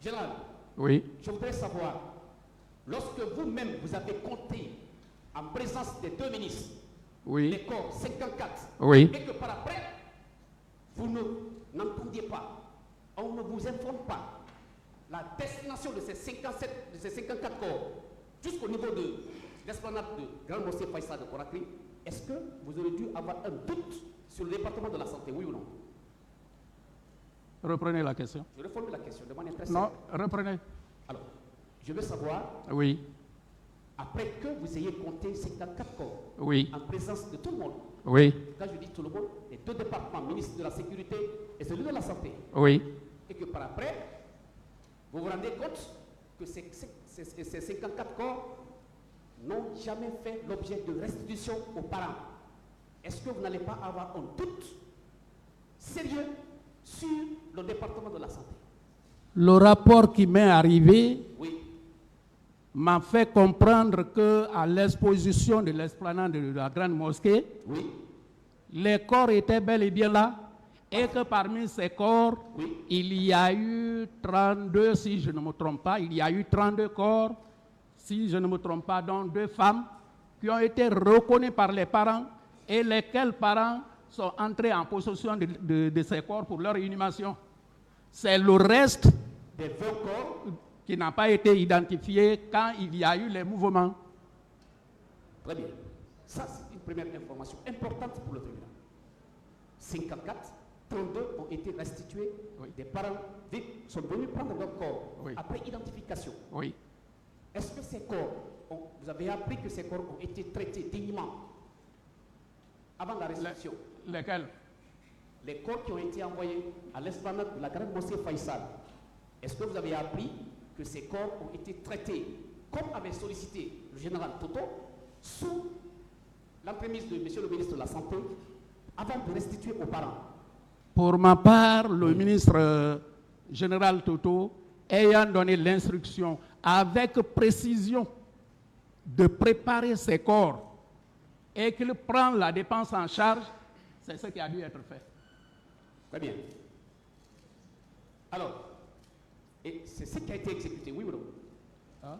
Général, Oui. je voudrais savoir, lorsque vous-même vous avez compté en présence des 2 ministres, Oui. les corps 54, Oui. et que par après, vous n'entendiez pas, on ne vous informe pas la destination de ces 54 corps jusqu'au niveau de l'esplanade de Grande Mosquée Faïsal de Conakry, est-ce que vous aurez dû avoir un doute sur le département de la santé, oui ou non? Reprenez la question. Je reformule la question de manière très Non, simple. reprenez. Alors, je veux savoir, Oui. après que vous ayez compté 54 corps, Oui. en présence de tout le monde, Oui. quand je dis tout le monde, les 2 départements, ministre de la Sécurité et celui de la Santé, Oui. et que par après, vous vous rendez compte que ces 54 corps n'ont jamais fait l'objet de restitution aux parents. Est-ce que vous n'allez pas avoir un doute sérieux sur le département de la santé? Le rapport qui m'est arrivé Oui. m'a fait comprendre qu'à l'exposition de l'esplanade de la Grande Mosquée, Oui. les corps étaient bel et bien là, et que parmi ces corps, Oui. il y a eu 32, si je ne me trompe pas, il y a eu 32 corps, si je ne me trompe pas, dont 2 femmes, qui ont été reconnus par les parents, et lesquels parents sont entrés en possession de ces corps pour leur inhumation. C'est le reste Des 20 corps. qui n'a pas été identifié quand il y a eu les mouvements. Très bien. Ça, c'est une première information importante pour le tribunal. 54, 32 ont été restitués. Oui. Des parents sont venus prendre leur corps Oui. après identification. Oui. Est-ce que ces corps, vous avez appris que ces corps ont été traités dignement avant la restitution? Lesquels? Les corps qui ont été envoyés à l'esplanade de la Grande Mosquée Faïsal, est-ce que vous avez appris que ces corps ont été traités comme avait sollicité le général Toto sous l'entremise de M. le ministre de la Santé avant de restituer aux parents? Pour ma part, le ministre général Toto, ayant donné l'instruction avec précision de préparer ses corps et qu'il prend la dépense en charge, c'est ce qui a dû être fait. Très bien. Alors, et c'est ce qui a été exécuté, oui ou non? Hein?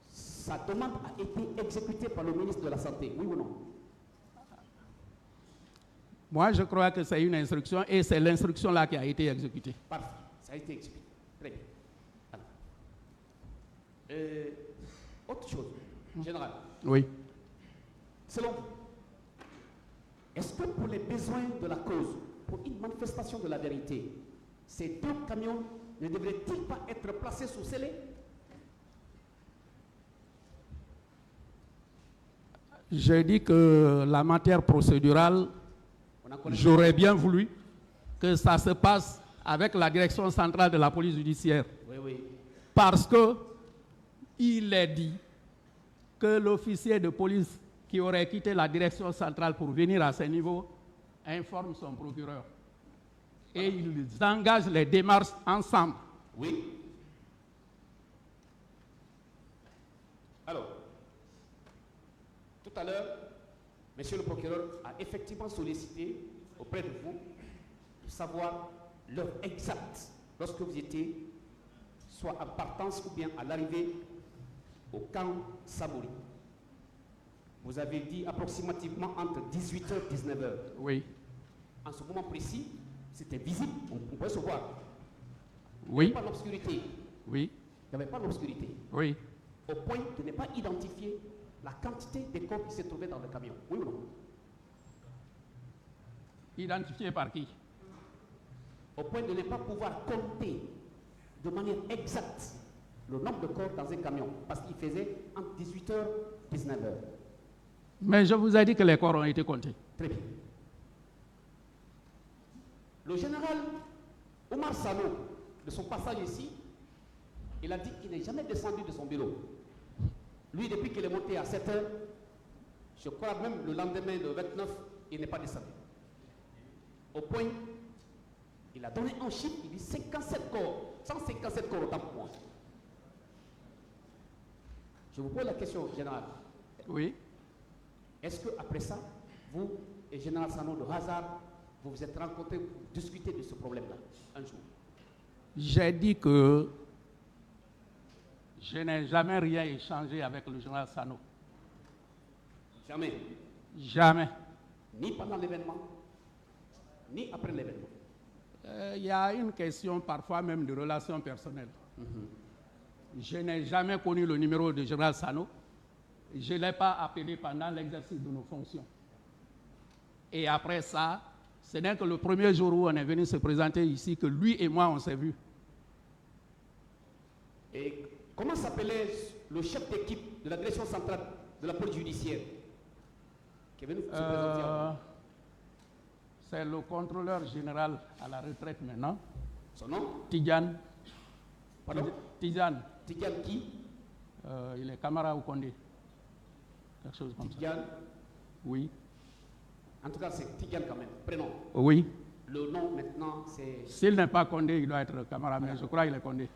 Sa demande a été exécutée par le ministre de la Santé, oui ou non? Moi, je crois que c'est une instruction et c'est l'instruction-là qui a été exécutée. Parfait, ça a été exécuté. Très bien. Alors. Autre chose, général. Oui. Selon vous, est-ce que pour les besoins de la cause, pour une manifestation de la vérité, ces 2 camions ne devraient-ils pas être placés sous scellé? J'ai dit que la matière procédurale, j'aurais bien voulu que ça se passe avec la direction centrale de la police judiciaire. Oui, oui. Parce que il est dit que l'officier de police qui aurait quitté la direction centrale pour venir à ce niveau informe son procureur. Et ils engagent les démarches ensemble. Oui. Alors, tout à l'heure, monsieur le procureur a effectivement sollicité auprès de vous de savoir l'heure exacte lorsque vous étiez soit en partance ou bien à l'arrivée au camp Samori. Vous avez dit approximativement entre 18h et 19h. Oui. En ce moment précis, c'était visible, on pouvait se voir. Oui. Il n'y avait pas l'obscurité. Oui. Il n'y avait pas l'obscurité. Oui. Au point de ne pas identifier la quantité de corps qui se trouvaient dans le camion. Oui ou non? Identifié par qui? Au point de ne pas pouvoir compter de manière exacte le nombre de corps dans un camion, parce qu'il faisait entre 18h et 19h. Mais je vous ai dit que les corps ont été comptés. Très bien. Le général Omar Sano, de son passage ici, il a dit qu'il n'est jamais descendu de son bureau. Lui, depuis qu'il est monté à 7h, je crois même le lendemain, le 29, il n'est pas descendu. Au point, il a donné un chiffre, il dit 57 corps, 157 corps autant pour moi. Je vous pose la question, général. Oui. Est-ce qu'après ça, vous et général Sano, de hasard, vous vous êtes rencontrés pour discuter de ce problème-là, un jour? J'ai dit que je n'ai jamais rien échangé avec le général Sano. Jamais. Jamais. Ni pendant l'événement, ni après l'événement. Il y a une question parfois même de relations personnelles. Je n'ai jamais connu le numéro de général Sano. Je ne l'ai pas appelé pendant l'exercice de nos fonctions. Et après ça, ce n'est que le premier jour où on est venu se présenter ici que lui et moi, on s'est vus. Et comment s'appelait le chef d'équipe de la direction centrale de la police judiciaire qui est venu se présenter à vous? C'est le contrôleur général à la retraite maintenant. Son nom? Tidjane. Pardon? Tidjane. Tidjane qui? Il est Camara ou Condé. Quelque chose comme Tidjane. ça. Oui. En tout cas, c'est Tidjane quand même. Prénom. Oui. Le nom maintenant, c'est... S'il n'est pas Condé, il doit être Camara, mais je crois qu'il est Condé.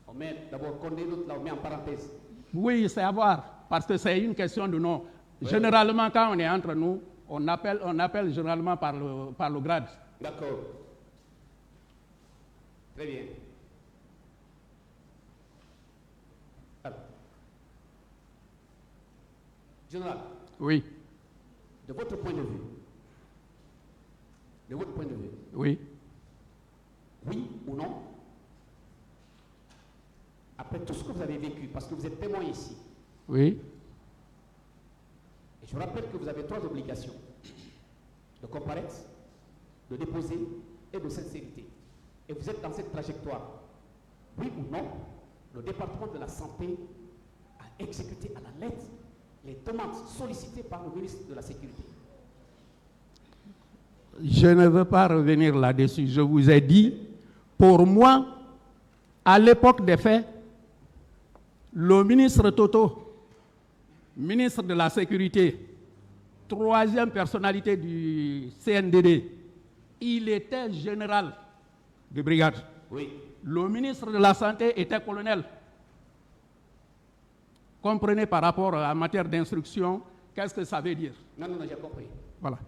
On met d'abord Condé, l'autre là, on met en parenthèse. Oui, c'est à voir, parce que c'est une question de nom. Ouais. Généralement, quand on est entre nous, on appelle généralement par le grade. D'accord. Très bien. Alors, général, Oui, de votre point de vue, oui. oui ou non, après tout ce que vous avez vécu, parce que vous êtes témoin ici, Oui, et je rappelle que vous avez 3 obligations: de comparaître, de déposer et de sincérité. Et vous êtes dans cette trajectoire. Oui ou non, le département de la santé a exécuté à la lettre les demandes sollicitées par le ministre de la Sécurité. je ne veux pas revenir là-dessus. Je vous ai dit, pour moi, à l'époque des faits, le ministre Toto, ministre de la Sécurité, 3e personnalité du CNDD, il était général de brigade. Oui. Le ministre de la Santé était colonel. Comprenez par rapport à la matière d'instruction, qu'est-ce que ça veut dire? Non, j'ai compris. Voilà.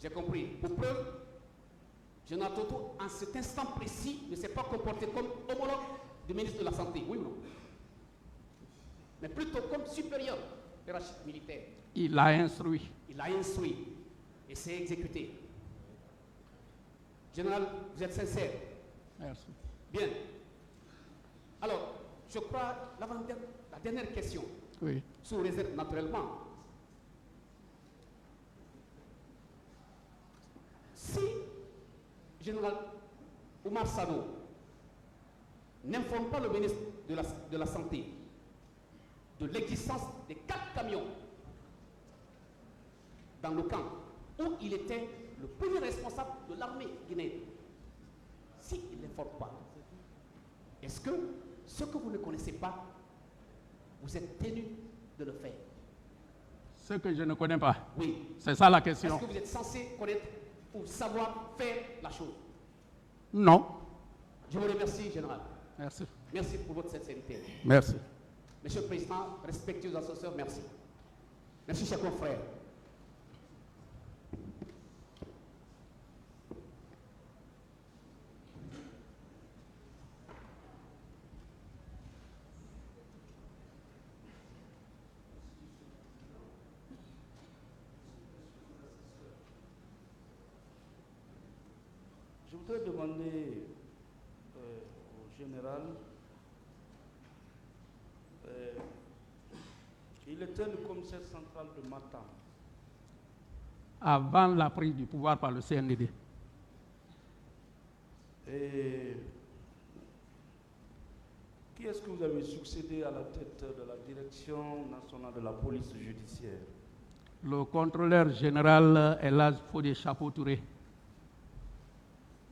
J'ai compris. Pour preuve, général Toto, en cet instant précis, ne s'est pas comporté comme homologue du ministre de la Santé. Oui ou non? Mais plutôt comme supérieur hiérarchique militaire. Il a instruit. Il a instruit. Et c'est exécuté. Général, vous êtes sincère? Merci. Bien. Alors, je crois, la dernière question, Oui. sous réserve naturellement. Si Général Oumar Sano n'informe pas le ministre de la Santé de l'existence des 4 camions dans le camp où il était le premier responsable de l'armée guinéenne, s'il n'informe pas, est-ce que ce que vous ne connaissez pas, vous êtes tenu de le faire? Ce que je ne connais pas. Oui. C'est ça la Est-ce question. que vous êtes censé connaître ou savoir faire la chose? Non. Je vous remercie, Général. Merci. Merci pour votre sincérité. Merci. Monsieur le Président, respectueux assesseurs, merci. Merci, chers confrères. Je voudrais demander au général, il était le commissaire central de Matam. Avant la prise du pouvoir par le CNDD. Et qui est-ce que vous avez succédé à la tête de la direction nationale de la police judiciaire? Le contrôleur général Elhadj Fodé Chapeau Touré.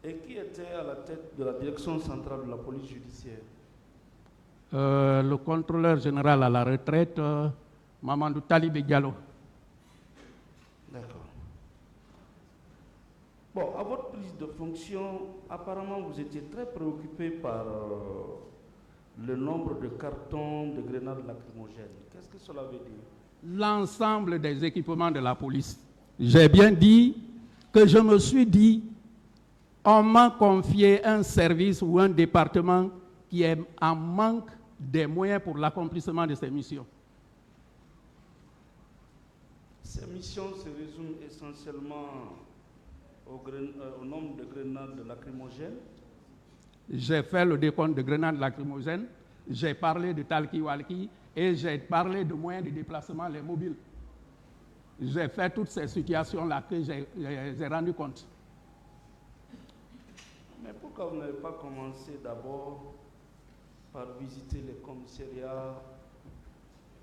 Et qui était à la tête de la direction centrale de la police judiciaire? Le contrôleur général à la retraite, Mamadou Talibé Diallo. D'accord. Bon, à votre prise de fonction, apparemment vous étiez très préoccupé par le nombre de cartons de grenades lacrymogènes. Qu'est-ce que cela veut dire? L'ensemble des équipements de la police. J'ai bien dit que je me suis dit, on m'a confié un service ou un département qui est en manque des moyens pour l'accomplissement de ses missions. Ces missions se résument essentiellement au nombre de grenades lacrymogènes. J'ai fait le décompte de grenades lacrymogènes, j'ai parlé de talkie-walkie et j'ai parlé de moyens de déplacement, les mobiles. J'ai fait toutes ces situations-là que j'ai rendu compte. Mais pourquoi vous n'avez pas commencé d'abord par visiter les commissariats,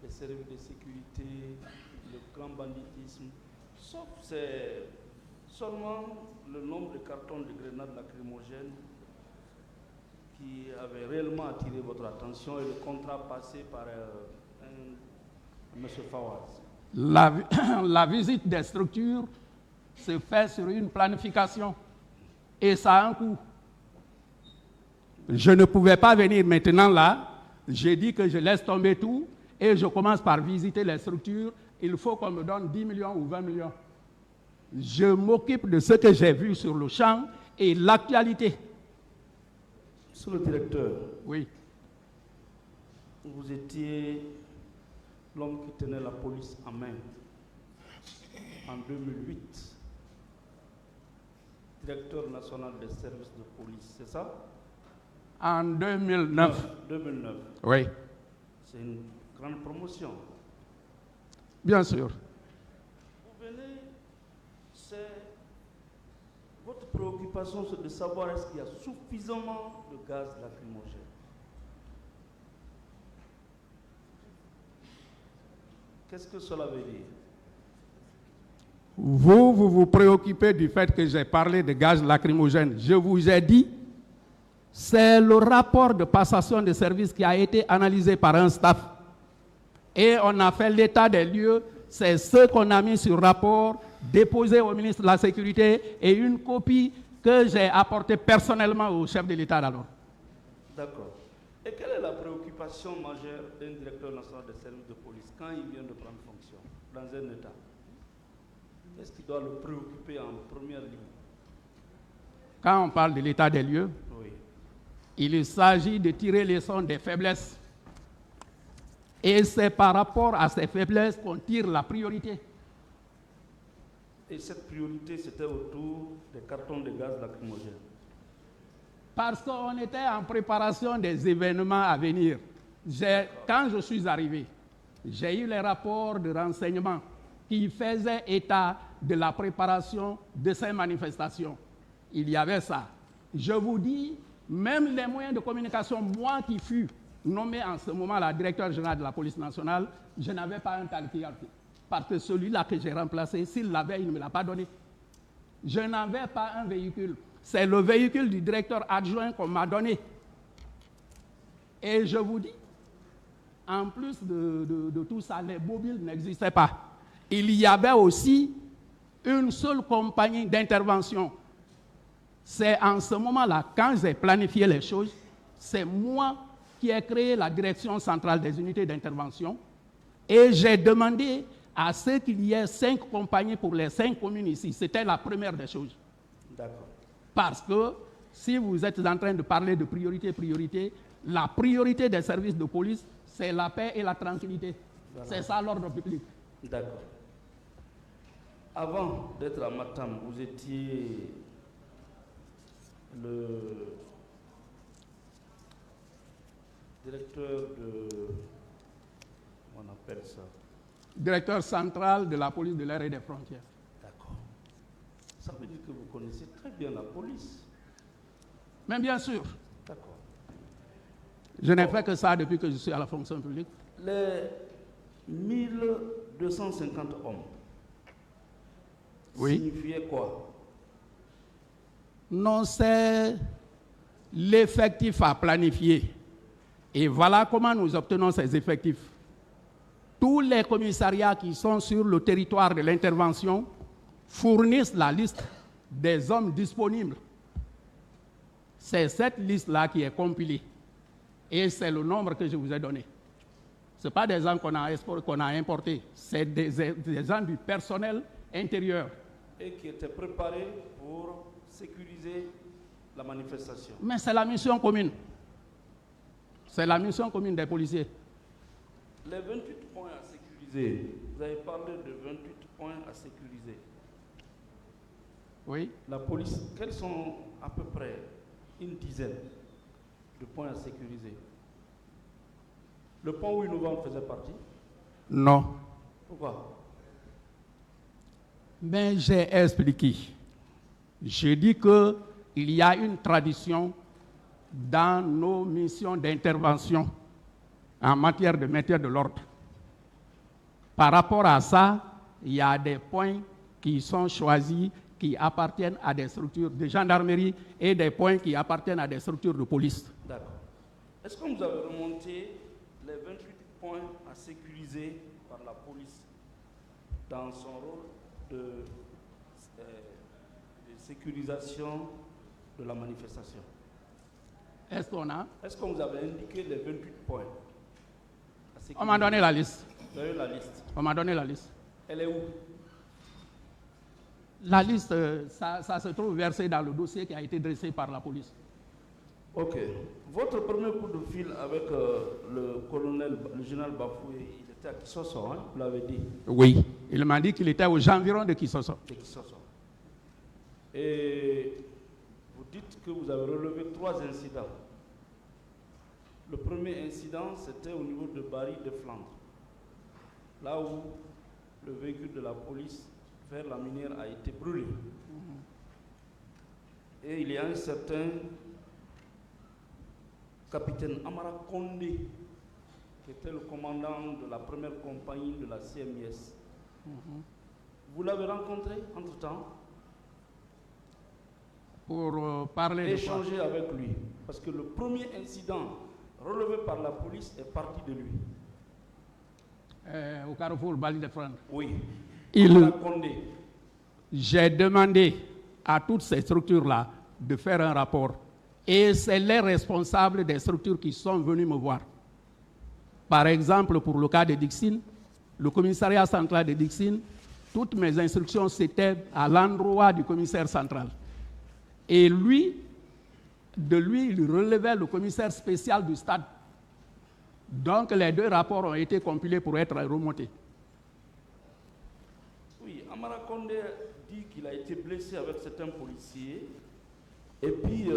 les services de sécurité, le grand banditisme, sauf c'est seulement le nombre de cartons de grenades lacrymogènes qui avait réellement attiré votre attention et le contrat passé par M. Fawaz. La visite des structures se fait sur une planification et ça a un coût. Je ne pouvais pas venir maintenant là. J'ai dit que je laisse tomber tout et je commence par visiter les structures. Il faut qu'on me donne 10 millions ou 20 millions. Je m'occupe de ce que j'ai vu sur le champ et l'actualité. Monsieur le directeur, Oui. vous étiez l'homme qui tenait la police en main en 2008. Directeur national des services de police, c'est ça? En 2009. 2009. Oui. C'est une grande promotion. Bien sûr. Vous venez, c'est votre préoccupation, c'est de savoir est-ce qu'il y a suffisamment de gaz lacrymogène. Qu'est-ce que cela veut dire? Vous vous préoccupez du fait que j'ai parlé de gaz lacrymogène. Je vous ai dit, c'est le rapport de passation de service qui a été analysé par un staff. Et on a fait l'état des lieux. C'est ce qu'on a mis sur rapport, déposé au ministre de la Sécurité et une copie que j'ai apportée personnellement au chef de l'État d'alors. D'accord. Et quelle est la préoccupation majeure d'un directeur national des services de police quand il vient de prendre fonction dans un État? Qu'est-ce qui doit le préoccuper en première ligne? Quand on parle de l'état des lieux, Oui. il s'agit de tirer les leçons des faiblesses. Et c'est par rapport à ces faiblesses qu'on tire la priorité. Et cette priorité, c'était autour des cartons de gaz lacrymogène. Parce qu'on était en préparation des événements à venir. Quand je suis arrivé, j'ai eu les rapports de renseignement qui faisaient état de la préparation de ces manifestations. Il y avait ça. Je vous dis, même les moyens de communication, moi qui fus nommé en ce moment-là directeur général de la police nationale, je n'avais pas un tel fierté. Parce que celui-là que j'ai remplacé, s'il l'avait, il ne me l'a pas donné. Je n'avais pas un véhicule. C'est le véhicule du directeur adjoint qu'on m'a donné. Et je vous dis, en plus de tout ça, les mobiles n'existaient pas. Il y avait aussi une seule compagnie d'intervention. C'est en ce moment-là, quand j'ai planifié les choses, c'est moi qui ai créé la direction centrale des unités d'intervention et j'ai demandé à ce qu'il y ait 5 compagnies pour les 5 communes ici. C'était la première des choses. D'accord. Parce que si vous êtes en train de parler de priorité, la priorité des services de police, c'est la paix et la tranquillité. Voilà. C'est ça l'ordre public. D'accord. Avant d'être à Matam, vous étiez le directeur de... On appelle ça directeur central de la police de l'air et des frontières. D'accord. Ça veut dire que vous connaissez très bien la police. Mais bien sûr. D'accord. Je n'ai fait que ça depuis que je suis à la fonction publique. Les 1250 hommes signifiaient quoi? Non, c'est l'effectif à planifier. Et voilà comment nous obtenons ces effectifs. Tous les commissariats qui sont sur le territoire de l'intervention fournissent la liste des hommes disponibles. C'est cette liste-là qui est compilée. Et c'est le nombre que je vous ai donné. Ce n'est pas des gens qu'on a importés, c'est des gens du personnel intérieur. Et qui étaient préparés pour sécuriser la manifestation. Mais c'est la mission commune. C'est la mission commune des policiers. Les 28 points à sécuriser, vous avez parlé de 28 points à sécuriser. Oui. La police, quels sont à peu près une dizaine de points à sécuriser? Le pont 8 novembre faisait partie? Non. Pourquoi? Mais j'ai expliqué. Je dis qu'il y a une tradition dans nos missions d'intervention en matière de maintien de l'ordre. Par rapport à ça, il y a des points qui sont choisis qui appartiennent à des structures de gendarmerie et des points qui appartiennent à des structures de police. D'accord. Est-ce que vous avez remonté les 28 points à sécuriser par la police dans son rôle de sécurisation de la manifestation? Est-ce qu'on a? Est-ce qu'on vous avait indiqué les 28 points à sécuriser? On m'a donné la liste. Vous avez la liste? On m'a donné la liste. Elle est où? La liste, ça se trouve versé dans le dossier qui a été dressé par la police. Ok. Votre premier coup de fil avec le colonel, le général Bafoué, il était à Kisosso, hein? Vous l'avez dit? Oui. Il m'a dit qu'il était aux environs de Kisosso. De Kisosso. Et vous dites que vous avez relevé 3 incidents. Le premier incident, c'était au niveau de Barry de Flandre, là où le véhicule de la police vers la minière a été brûlé. Et il y a un certain capitaine Amara Kondé, qui était le commandant de la première compagnie de la CMIS. Vous l'avez rencontré entre-temps? Pour parler échanger avec lui. Parce que le premier incident relevé par la police est parti de lui. Au carrefour Bali de Flandre. Oui. J'ai demandé à toutes ces structures-là de faire un rapport. Et c'est les responsables des structures qui sont venus me voir. Par exemple, pour le cas de Dixine, le commissariat central de Dixine, toutes mes instructions, c'était à l'endroit du commissaire central. Et lui, il relevait le commissaire spécial du stade. Donc les 2 rapports ont été compilés pour être remontés. Oui, Amara Kondé qu'il a été blessé avec certains policiers. Et puis,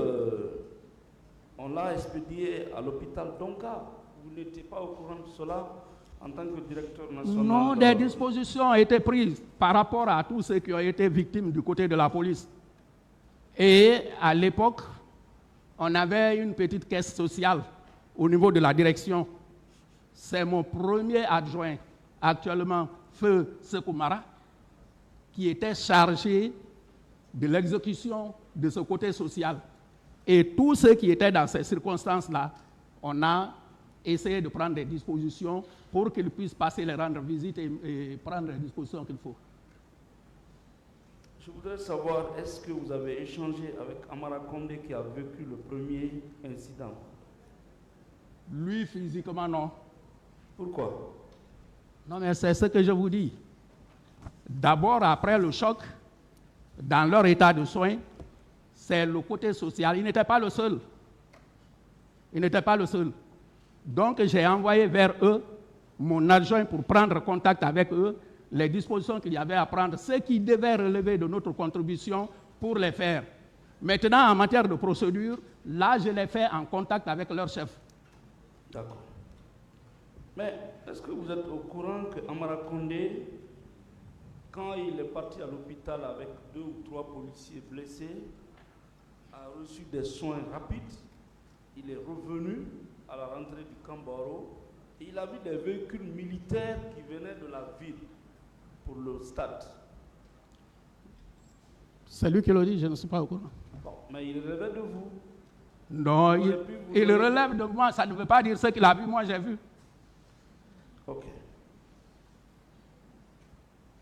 on l'a expédié à l'hôpital Donka. Vous n'étiez pas au courant de cela en tant que directeur national? Non, des dispositions ont été prises par rapport à tous ceux qui ont été victimes du côté de la police. Et à l'époque, on avait une petite caisse sociale au niveau de la direction. C'est mon premier adjoint, actuellement, Feu Sekoumara, qui était chargé de l'exécution de ce côté social. Et tous ceux qui étaient dans ces circonstances-là, on a essayé de prendre des dispositions pour qu'ils puissent passer les rendre visite et prendre les dispositions qu'il faut. Je voudrais savoir, est-ce que vous avez échangé avec Amara Condé qui a vécu le premier incident? Lui, physiquement, non. Pourquoi? Non, mais c'est ce que je vous dis. D'abord, après le choc, dans leur état de soins, c'est le côté social. Il n'était pas le seul. Il n'était pas le seul. Donc, j'ai envoyé vers eux mon adjoint pour prendre contact avec eux, les dispositions qu'il y avait à prendre, ce qui devait relever de notre contribution pour les faire. Maintenant, en matière de procédure, là, je l'ai fait en contact avec leur chef. D'accord. Mais est-ce que vous êtes au courant que Amara Condé, quand il est parti à l'hôpital avec 2 ou 3 policiers blessés, a reçu des soins rapides, il est revenu à la rentrée du camp Baro et il a vu des véhicules militaires qui venaient de la ville pour le stade. C'est lui qui le dit, je ne suis pas au courant. Bon, mais il rêvait de vous. Non, il relève de moi, ça ne veut pas dire ce qu'il a vu, moi j'ai vu. Ok.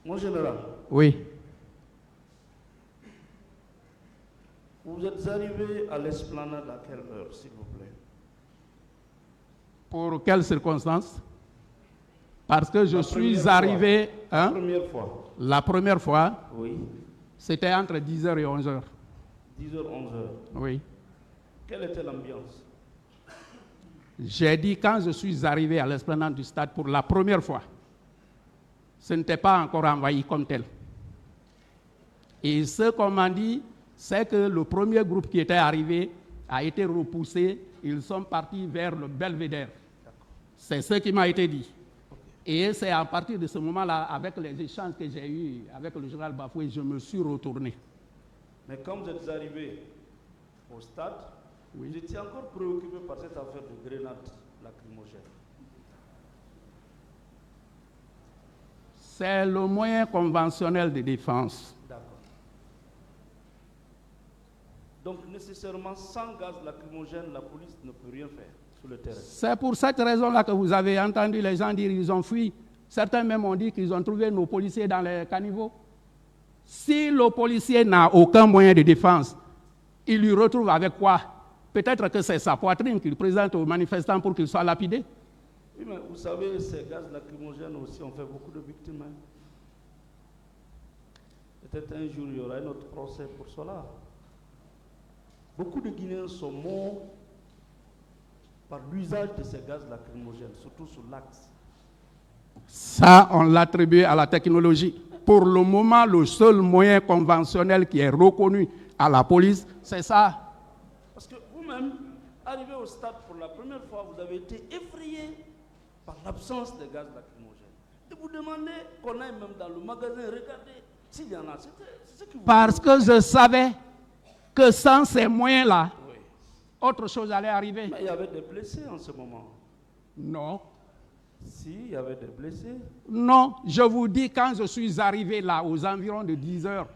Mon général. Oui. Vous êtes arrivé à l'esplanade à quelle heure, s'il vous plaît? Pour quelles circonstances? Parce que je suis arrivé... La première fois. La première fois, Oui. c'était entre 10h et 11h. 10h, 11h. Oui. Quelle était l'ambiance? J'ai dit quand je suis arrivé à l'esplanade du stade pour la première fois, ce n'était pas encore envahi comme tel. Et ce qu'on m'a dit, c'est que le premier groupe qui était arrivé a été repoussé. Ils sont partis vers le Belvédère. C'est ce qui m'a été dit. Et c'est à partir de ce moment-là, avec les échanges que j'ai eus avec le général Bafoué, je me suis retourné. Mais quand vous êtes arrivé au stade, Oui. vous étiez encore préoccupé par cette affaire de grenade lacrymogène. C'est le moyen conventionnel de défense. D'accord. Donc nécessairement, sans gaz lacrymogène, la police ne peut rien faire sur le terrain. C'est pour cette raison-là que vous avez entendu les gens dire qu'ils ont fui. Certains même ont dit qu'ils ont trouvé nos policiers dans les caniveaux. Si le policier n'a aucun moyen de défense, il lui retrouve avec quoi? Peut-être que c'est sa poitrine qu'il présente aux manifestants pour qu'ils soient lapidés. Oui, mais vous savez, ces gaz lacrymogènes aussi ont fait beaucoup de victimes. Hein. Peut-être un jour, il y aura un autre procès pour cela. Beaucoup de Guinéens sont morts par l'usage de ces gaz lacrymogènes, surtout sur l'axe. Ça, on l'attribue à la technologie. Pour le moment, le seul moyen conventionnel qui est reconnu à la police, c'est ça. Parce que vous-même, arrivé au stade pour la première fois, vous avez été effrayé par l'absence de gaz lacrymogène. Et vous demandez qu'on aille même dans le magasin regarder s'il y en a. C'est ce que vous Parce que je savais que sans ces moyens-là, Oui. autre chose allait arriver. Mais il y avait des blessés en ce moment. Non. Si, il y avait des blessés. Non, je vous dis, quand je suis arrivé là, aux environs de 10 heures,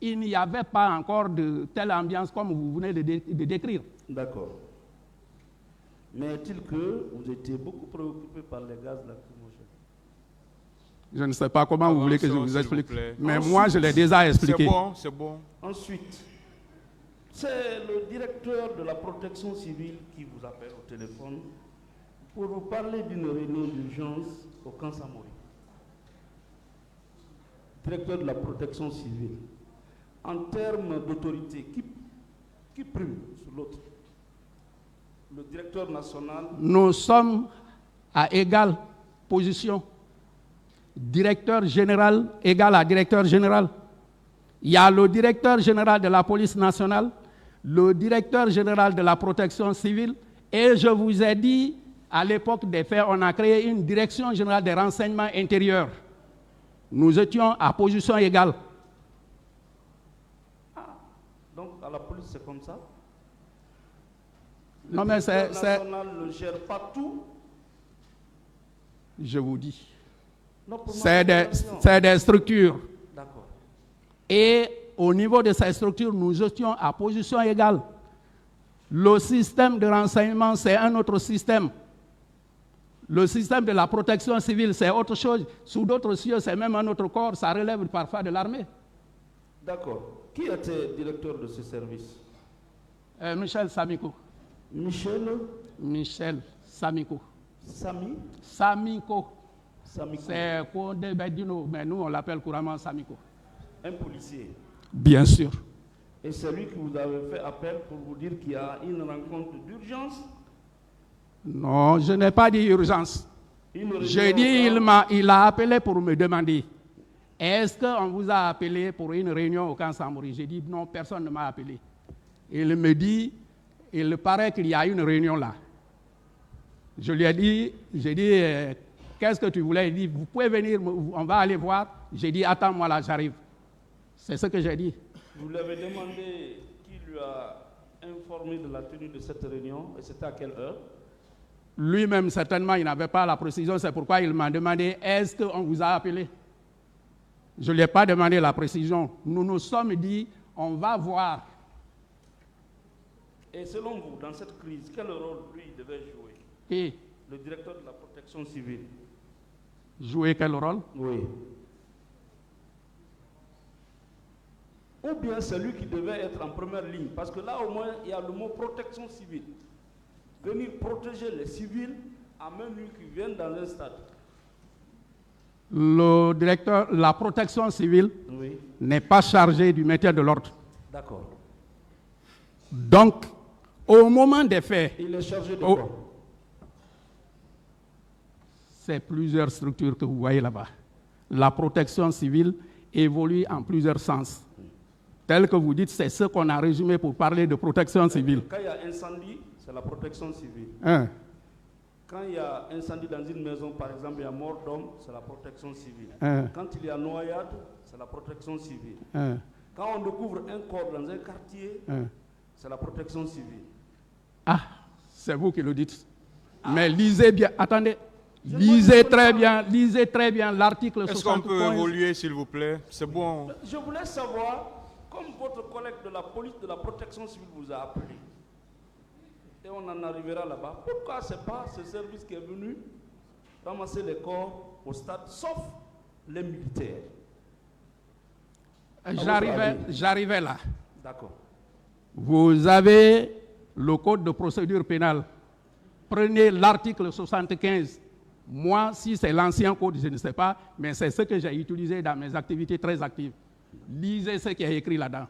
il n'y avait pas encore de telle ambiance comme vous venez de décrire. D'accord. Mais est-il que vous étiez beaucoup préoccupé par les gaz lacrymogènes? Je ne sais pas comment vous voulez que je vous s'il vous explique, plaît. mais moi, je l'ai déjà expliqué. C'est bon. Ensuite, c'est le directeur de la protection civile qui vous appelle au téléphone pour vous parler d'une réunion d'urgence au camp Samori. Directeur de la protection civile. En termes d'autorité, qui prime sur l'autre? Le directeur national? Nous sommes à égale position. Directeur général égal à directeur général. Il y a le directeur général de la police nationale, le directeur général de la protection civile, et je vous ai dit, à l'époque des faits, on a créé une direction générale des renseignements intérieurs. Nous étions à position égale. Donc à la police, c'est comme ça? Non, mais Le c'est... national ne gère pas tout. Je vous dis. Non, pour moi, C'est des structures. D'accord. Et au niveau de ces structures, nous étions à position égale. Le système de renseignement, c'est un autre système. Le système de la protection civile, c'est autre chose. Sous d'autres cieux, c'est même un autre corps. Ça relève parfois de l'armée. D'accord. Qui était directeur de ce service? Michel Samiko. Michel Samiko. Sami Samiko. Samiko. C'est Condé Bedino, mais nous, on l'appelle couramment Samiko. Un policier. Bien sûr. Et c'est lui qui vous avait fait appel pour vous dire qu'il y a une rencontre d'urgence? Non, je n'ai pas dit urgence. J'ai dit, il a appelé pour me demander, est-ce qu'on vous a appelé pour une réunion au camp Samori? J'ai dit, non, personne ne m'a appelé. Il me dit, il paraît qu'il y a une réunion là. Je lui ai dit, qu'est-ce que tu voulais? Il dit, vous pouvez venir, on va aller voir. J'ai dit, attends-moi là, j'arrive. C'est ce que j'ai dit. Vous lui avez demandé qui lui a informé de la tenue de cette réunion, et c'était à quelle heure? Lui-même, certainement, il n'avait pas la précision. C'est pourquoi il m'a demandé, est-ce qu'on vous a appelé? Je ne lui ai pas demandé la précision. Nous nous sommes dit, on va voir. Et selon vous, dans cette crise, quel rôle lui devait jouer? Et Le directeur de la protection civile. jouer quel rôle? Oui. Ou bien celui qui devait être en première ligne, parce que là au moins il y a le mot protection civile. Venir protéger les civils à main nue qui viennent dans un stade. Le directeur, la protection civile Oui. n'est pas chargé du maintien de l'ordre. D'accord. Donc, au moment des faits, Il est chargé de Oh. quoi? c'est plusieurs structures que vous voyez là-bas. La protection civile évolue en plusieurs sens. Tel que vous dites, c'est ce qu'on a résumé pour parler de protection civile. Quand il y a incendie, c'est la protection civile. Hein? Quand il y a incendie dans une maison, par exemple, il y a mort d'homme, c'est la protection civile. Hein? Quand il y a noyade, c'est la protection civile. Hein? Quand on découvre un corps dans un quartier, Hein? c'est la protection civile. Ah, c'est vous qui le dites. Mais lisez bien, attendez, lisez très bien l'article 60. Est-ce qu'on peut évoluer, s'il vous plaît? C'est bon. Je voulais savoir, comme votre collègue de la police de la protection civile vous a appelé, et on en arrivera là-bas, pourquoi ce n'est pas ce service qui est venu ramasser les corps au stade, sauf les militaires? J'arrivais là. D'accord. Vous avez le code de procédure pénale. Prenez l'article 75. Moi, si c'est l'ancien code, je ne sais pas, mais c'est ce que j'ai utilisé dans mes activités très actives. Lisez ce qui est écrit là-dedans.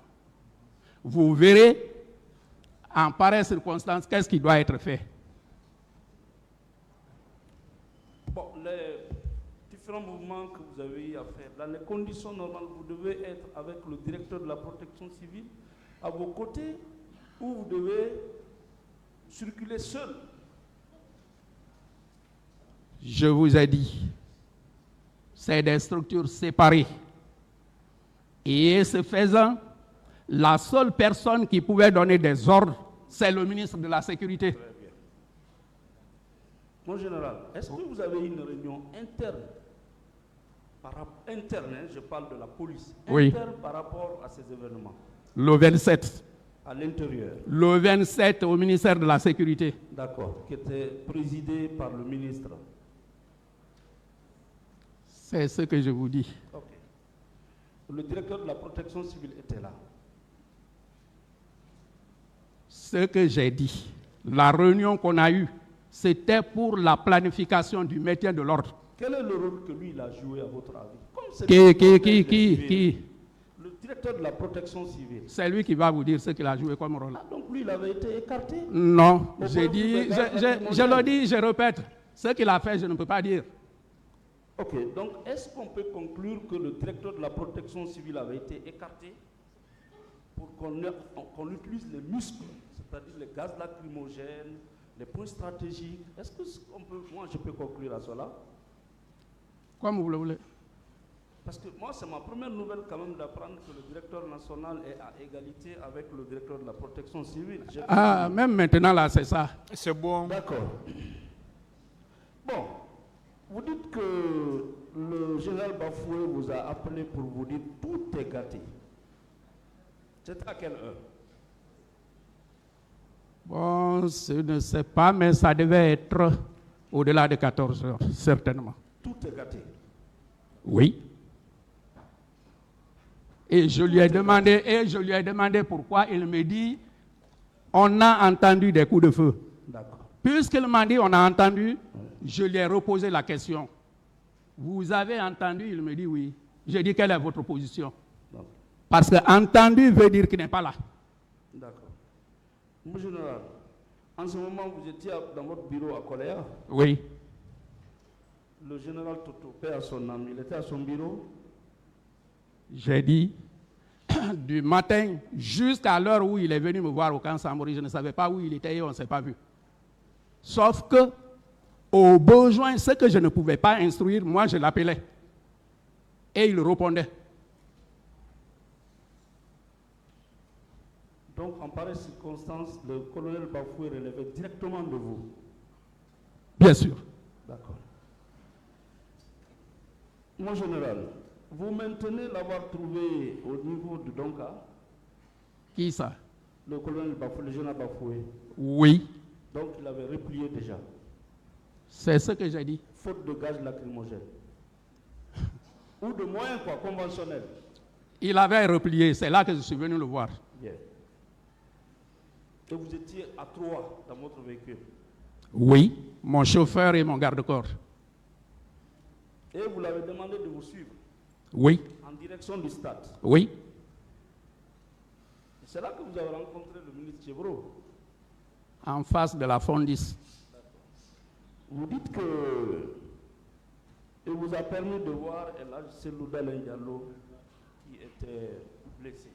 Vous verrez, en pareille circonstance, qu'est-ce qui doit être fait. Bon, les différents mouvements que vous avez eu à faire, dans les conditions normales, vous devez être avec le directeur de la protection civile à vos côtés, ou vous devez circuler seul. Je vous ai dit, c'est des structures séparées. Et ce faisant, la seule personne qui pouvait donner des ordres, c'est le ministre de la Sécurité. Très bien. Mon général, est-ce que vous avez une réunion interne, je parle de la police, Oui. interne par rapport à ces événements, Le 27. à l'intérieur? Le 27 au ministère de la Sécurité. D'accord, qui était présidé par le ministre. C'est ce que je vous dis. Ok. Le directeur de la protection civile était là. Ce que j'ai dit, la réunion qu'on a eue, c'était pour la planification du maintien de l'ordre. Quel est le rôle que lui il a joué à votre avis? Comme c'est Qui le directeur de la protection civile. C'est lui qui va vous dire ce qu'il a joué comme rôle. Ah, donc lui il avait été écarté? Non, Au j'ai point dit, où vous je le dis, je répète, ce qu'il a fait, je ne peux pas dire. Ok, donc est-ce qu'on peut conclure que le directeur de la protection civile avait été écarté pour qu'on utilise les muscles, c'est-à-dire les gaz lacrymogènes, les points stratégiques? Est-ce que moi je peux conclure à cela? Comme vous le voulez. Parce que moi, c'est ma première nouvelle quand même d'apprendre que le directeur national est à égalité avec le directeur de la protection civile. Ah, même maintenant là, c'est ça. C'est bon. D'accord. Bon, vous dites que le général Bafoué vous a appelé pour vous dire tout est gâté. C'était à quelle heure? Bon, je ne sais pas, mais ça devait être au-delà de 14 heures, certainement. Tout est gâté. Oui. Et je lui ai demandé pourquoi. Il me dit, on a entendu des coups de feu. D'accord. Puisqu'il m'a dit, on a entendu, je lui ai reposé la question. Vous avez entendu? Il me dit oui. J'ai dit, quelle est votre position? Non. Parce que entendu veut dire qu'il n'est pas là. D'accord. Mon général, en ce moment, vous étiez dans votre bureau à Coléa. Oui. Le général Toto, paix à son âme, il était à son bureau. J'ai dit, du matin jusqu'à l'heure où il est venu me voir au camp Samori, je ne savais pas où il était et on ne s'est pas vu. Sauf que, au besoin, ce que je ne pouvais pas instruire, moi je l'appelais. Et il répondait. Donc, en pareille circonstance, le colonel Bafoué relevait directement de vous. Bien sûr. D'accord. Mon général, vous maintenez l'avoir trouvé au niveau de Donka? Qui ça? Le colonel Bafoué, le général Bafoué. Oui. Donc, il avait replié déjà. C'est ce que j'ai dit. Faute de gaz lacrymogène. Ou de moyens, quoi, conventionnels. Il avait replié, c'est là que je suis venu le voir. Bien. Et vous étiez à 3 dans votre véhicule? Oui, mon chauffeur et mon garde-corps. Et vous l'avez demandé de vous suivre? Oui. En direction du stade? Oui. C'est là que vous avez rencontré le ministre Chevreau? En face de la Fondis. Vous dites que il vous a permis de voir Elhadj Cellou Dalein Diallo qui était blessé.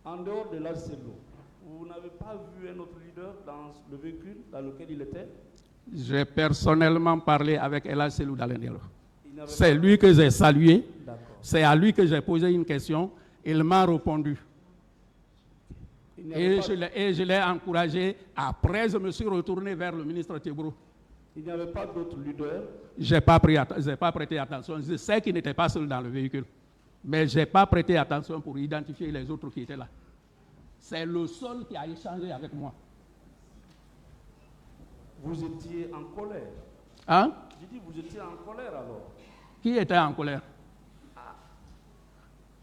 En dehors de Elhadj Cellou, vous n'avez pas vu un autre leader dans le véhicule dans lequel il était? J'ai personnellement parlé avec Elhadj Cellou Dalein Diallo. C'est lui que j'ai salué. C'est à lui que j'ai posé une question. Il m'a répondu. Et je l'ai encouragé. Après, je me suis retourné vers le ministre Tebro. Il n'y avait pas d'autres leaders? Je n'ai pas prêté attention. Je sais qu'il n'était pas seul dans le véhicule. Mais je n'ai pas prêté attention pour identifier les autres qui étaient là. C'est le seul qui a échangé avec moi. Vous étiez en colère? Hein? J'ai dit, vous étiez en colère alors? Qui était en colère?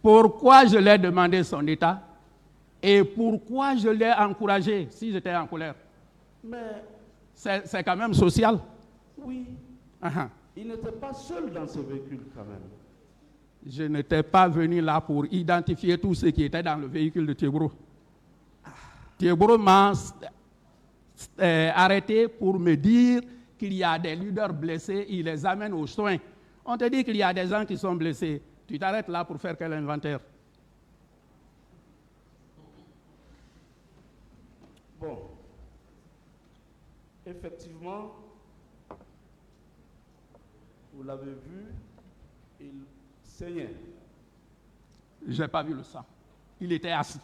Pourquoi je lui ai demandé son état? Et pourquoi je l'ai encouragé si j'étais en colère? Mais c'est quand même social. oui, il n'était pas seul dans ce véhicule quand même. Je n'étais pas venu là pour identifier tous ceux qui étaient dans le véhicule de Thiebro. Thiebro m'a arrêté pour me dire qu'il y a des leaders blessés, il les amène aux soins. On te dit qu'il y a des gens qui sont blessés. Tu t'arrêtes là pour faire quel inventaire? Bon, effectivement, vous l'avez vu, il saignait. Je n'ai pas vu le sang. Il était assis.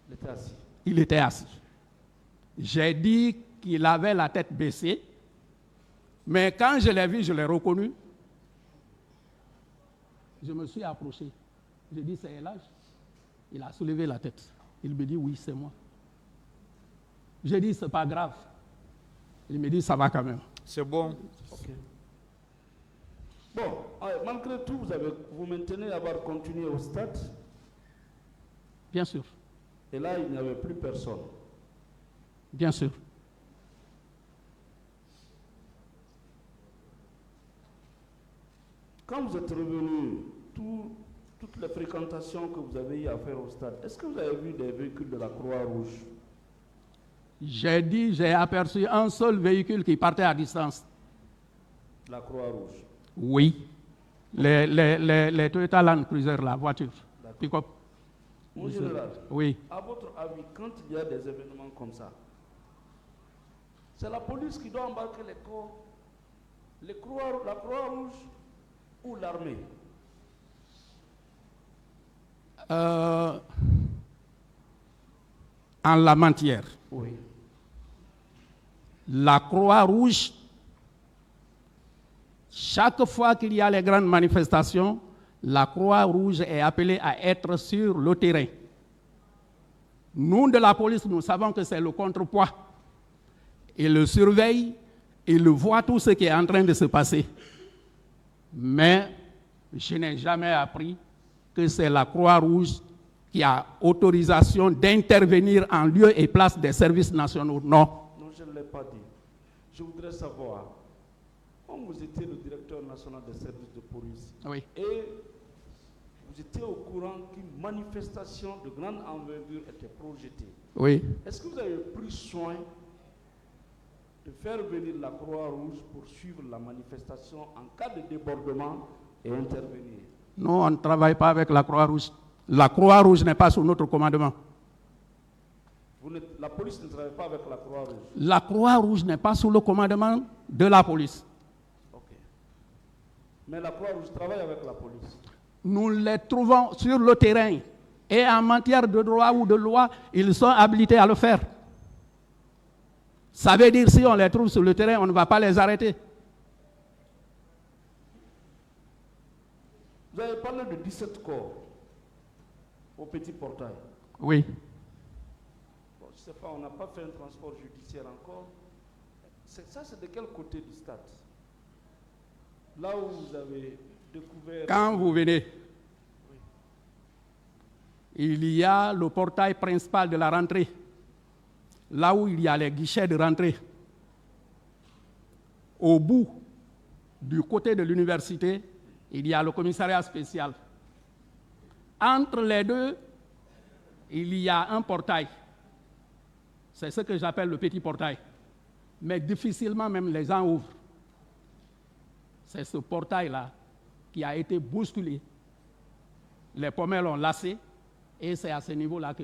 Il était assis. Il était assis. J'ai dit qu'il avait la tête baissée, mais quand je l'ai vu, je l'ai reconnu. Je me suis approché. J'ai dit, c'est Elhadj. Il a soulevé la tête. Il me dit, oui, c'est moi. J'ai dit, c'est pas grave. Il me dit, ça va quand même. C'est bon. Okay. Bon, malgré tout, vous maintenez avoir continué au stade? Bien sûr. Et là, il n'y avait plus personne? Bien sûr. Quand vous êtes revenu, toutes les fréquentations que vous avez eu à faire au stade, est-ce que vous avez vu des véhicules de la Croix-Rouge? J'ai aperçu un seul véhicule qui partait à distance. La Croix-Rouge. Oui. Les Toyota Land Cruiser, la voiture. Pick-up. Mon général, Oui. à votre avis, quand il y a des événements comme ça, c'est la police qui doit embarquer les corps, la Croix-Rouge ou l'armée? En la matière, Oui. la Croix-Rouge, chaque fois qu'il y a les grandes manifestations, la Croix-Rouge est appelée à être sur le terrain. Nous, de la police, nous savons que c'est le contrepoids. Il le surveille, il voit tout ce qui est en train de se passer. Mais je n'ai jamais appris que c'est la Croix-Rouge qui a autorisation d'intervenir en lieu et place des services nationaux. Non. Non, je ne l'ai pas dit. Je voudrais savoir, comme vous étiez le directeur national des services de police, Oui. et vous étiez au courant qu'une manifestation de grande envergure était projetée, Oui. est-ce que vous avez pris soin de faire venir la Croix-Rouge pour suivre la manifestation en cas de débordement et intervenir? Non, on ne travaille pas avec la Croix-Rouge. La Croix-Rouge n'est pas sous notre commandement. La police ne travaille pas avec la Croix-Rouge? La Croix-Rouge n'est pas sous le commandement de la police. Ok. Mais la Croix-Rouge travaille avec la police? Nous les trouvons sur le terrain. Et en matière de droit ou de loi, ils sont habilités à le faire. Ça veut dire si on les trouve sur le terrain, on ne va pas les arrêter. Vous avez parlé de 17 corps au petit portail. Oui. Bon, je ne sais pas, on n'a pas fait un transport judiciaire encore. Ça, c'est de quel côté du stade? Là où vous avez découvert... Quand vous venez, il y a le portail principal de la rentrée, là où il y a les guichets de rentrée. Au bout, du côté de l'université, il y a le commissariat spécial. Entre les deux, il y a un portail. C'est ce que j'appelle le petit portail. Mais difficilement même les gens ouvrent. C'est ce portail-là qui a été bousculé. Les pommelles ont lacé et c'est à ce niveau-là que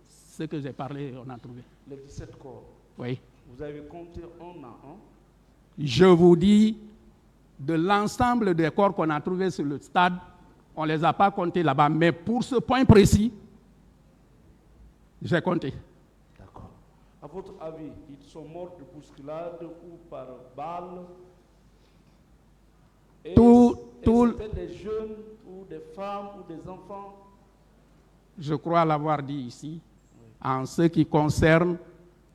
ce que j'ai parlé, on a trouvé. Les 17 corps, Oui. vous avez compté un à un? Je vous dis, de l'ensemble des corps qu'on a trouvés sur le stade, on ne les a pas comptés là-bas. Mais pour ce point précis, j'ai compté. D'accord. À votre avis, ils sont morts de bousculade ou par balle? Et c'était des jeunes ou des femmes ou des enfants? Je crois l'avoir dit ici, en ce qui concerne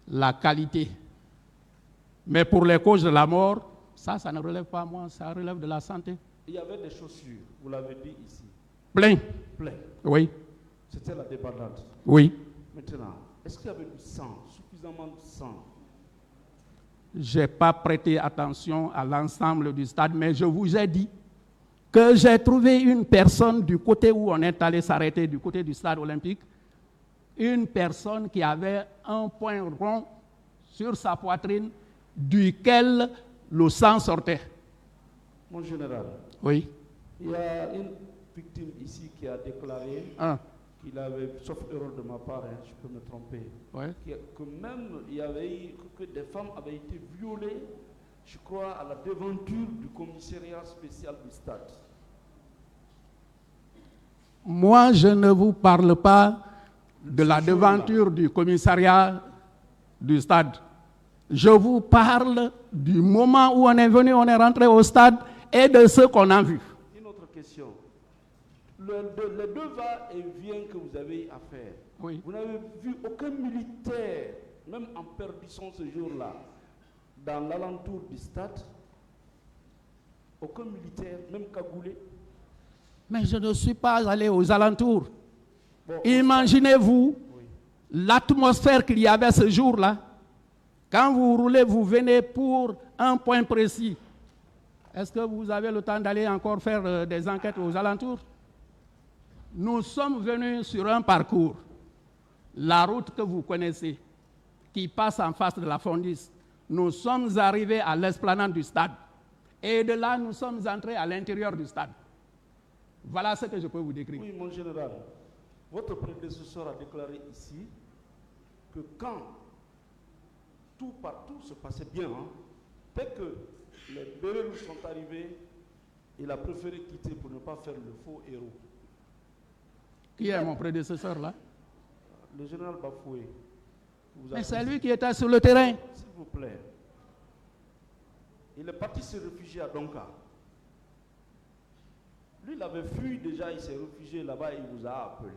la qualité. Mais pour les causes de la mort, ça ne relève pas moi, ça relève de la santé. Il y avait des chaussures, vous l'avez dit ici. Plein. Plein. Oui. C'était la débandade. Oui. Maintenant, est-ce qu'il y avait du sang, suffisamment de sang? Je n'ai pas prêté attention à l'ensemble du stade, mais je vous ai dit que j'ai trouvé une personne du côté où on est allé s'arrêter, du côté du stade olympique, une personne qui avait un point rond sur sa poitrine, duquel le sang sortait. Mon général, Oui. il y a une victime ici qui a déclaré qu'il avait, sauf erreur de ma part, je peux me tromper, que même il y avait eu, que des femmes avaient été violées, je crois, à la devanture du commissariat spécial du stade. Moi, je ne vous parle pas de la devanture du commissariat du stade. Je vous parle du moment où on est venu, on est rentré au stade et de ce qu'on a vu. Une autre question. Les deux va-et-vient que vous avez à faire, Oui. vous n'avez vu aucun militaire, même en perdition ce jour-là, dans l'alentour du stade? Aucun militaire, même cagoulé? Mais je ne suis pas allé aux alentours. Bon, Imaginez-vous l'atmosphère qu'il y avait ce jour-là. Quand vous roulez, vous venez pour un point précis. Est-ce que vous avez le temps d'aller encore faire des enquêtes aux alentours? Nous sommes venus sur un parcours, la route que vous connaissez, qui passe en face de la Fondis. Nous sommes arrivés à l'esplanade du stade. Et de là, nous sommes entrés à l'intérieur du stade. Voilà ce que je peux vous décrire. Oui, mon général, votre prédécesseur a déclaré ici que quand tout partout se passait bien, dès que les Bérélouis sont arrivés, il a préféré quitter pour ne pas faire le faux héros. Qui est mon prédécesseur là? Le général Bafoué. Mais c'est lui qui était sur le terrain. S'il vous plaît. Il est parti se réfugier à Donka. Lui, il avait fui déjà, il s'est réfugié là-bas, il vous a appelé.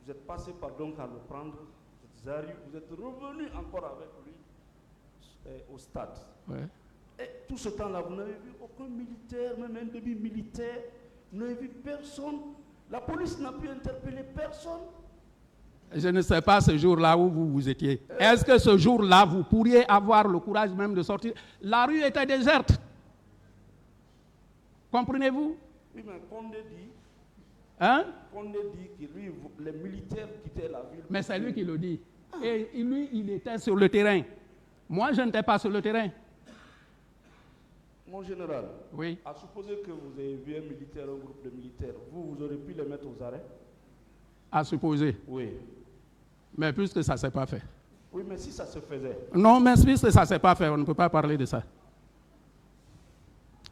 Vous êtes passé par Donka à le prendre, vous êtes revenu encore avec lui au stade. Ouais. Et tout ce temps-là, vous n'avez vu aucun militaire, même un demi-militaire, vous n'avez vu personne. La police n'a pu interpeller personne. Je ne sais pas ce jour-là où vous étiez. Est-ce que ce jour-là, vous pourriez avoir le courage même de sortir? La rue était déserte. Comprenez-vous? Oui, mais Condé dit, Condé dit que lui, les militaires quittaient la ville. Mais c'est lui qui le dit. Et lui, il était sur le terrain. Moi, je n'étais pas sur le terrain. Mon général, oui. À supposer que vous ayez vu un militaire, un groupe de militaires, vous aurez pu les mettre aux arrêts? À supposer. Oui. Mais puisque ça ne s'est pas fait. Oui, mais si ça se faisait. Non, mais puisque ça ne s'est pas fait, on ne peut pas parler de ça.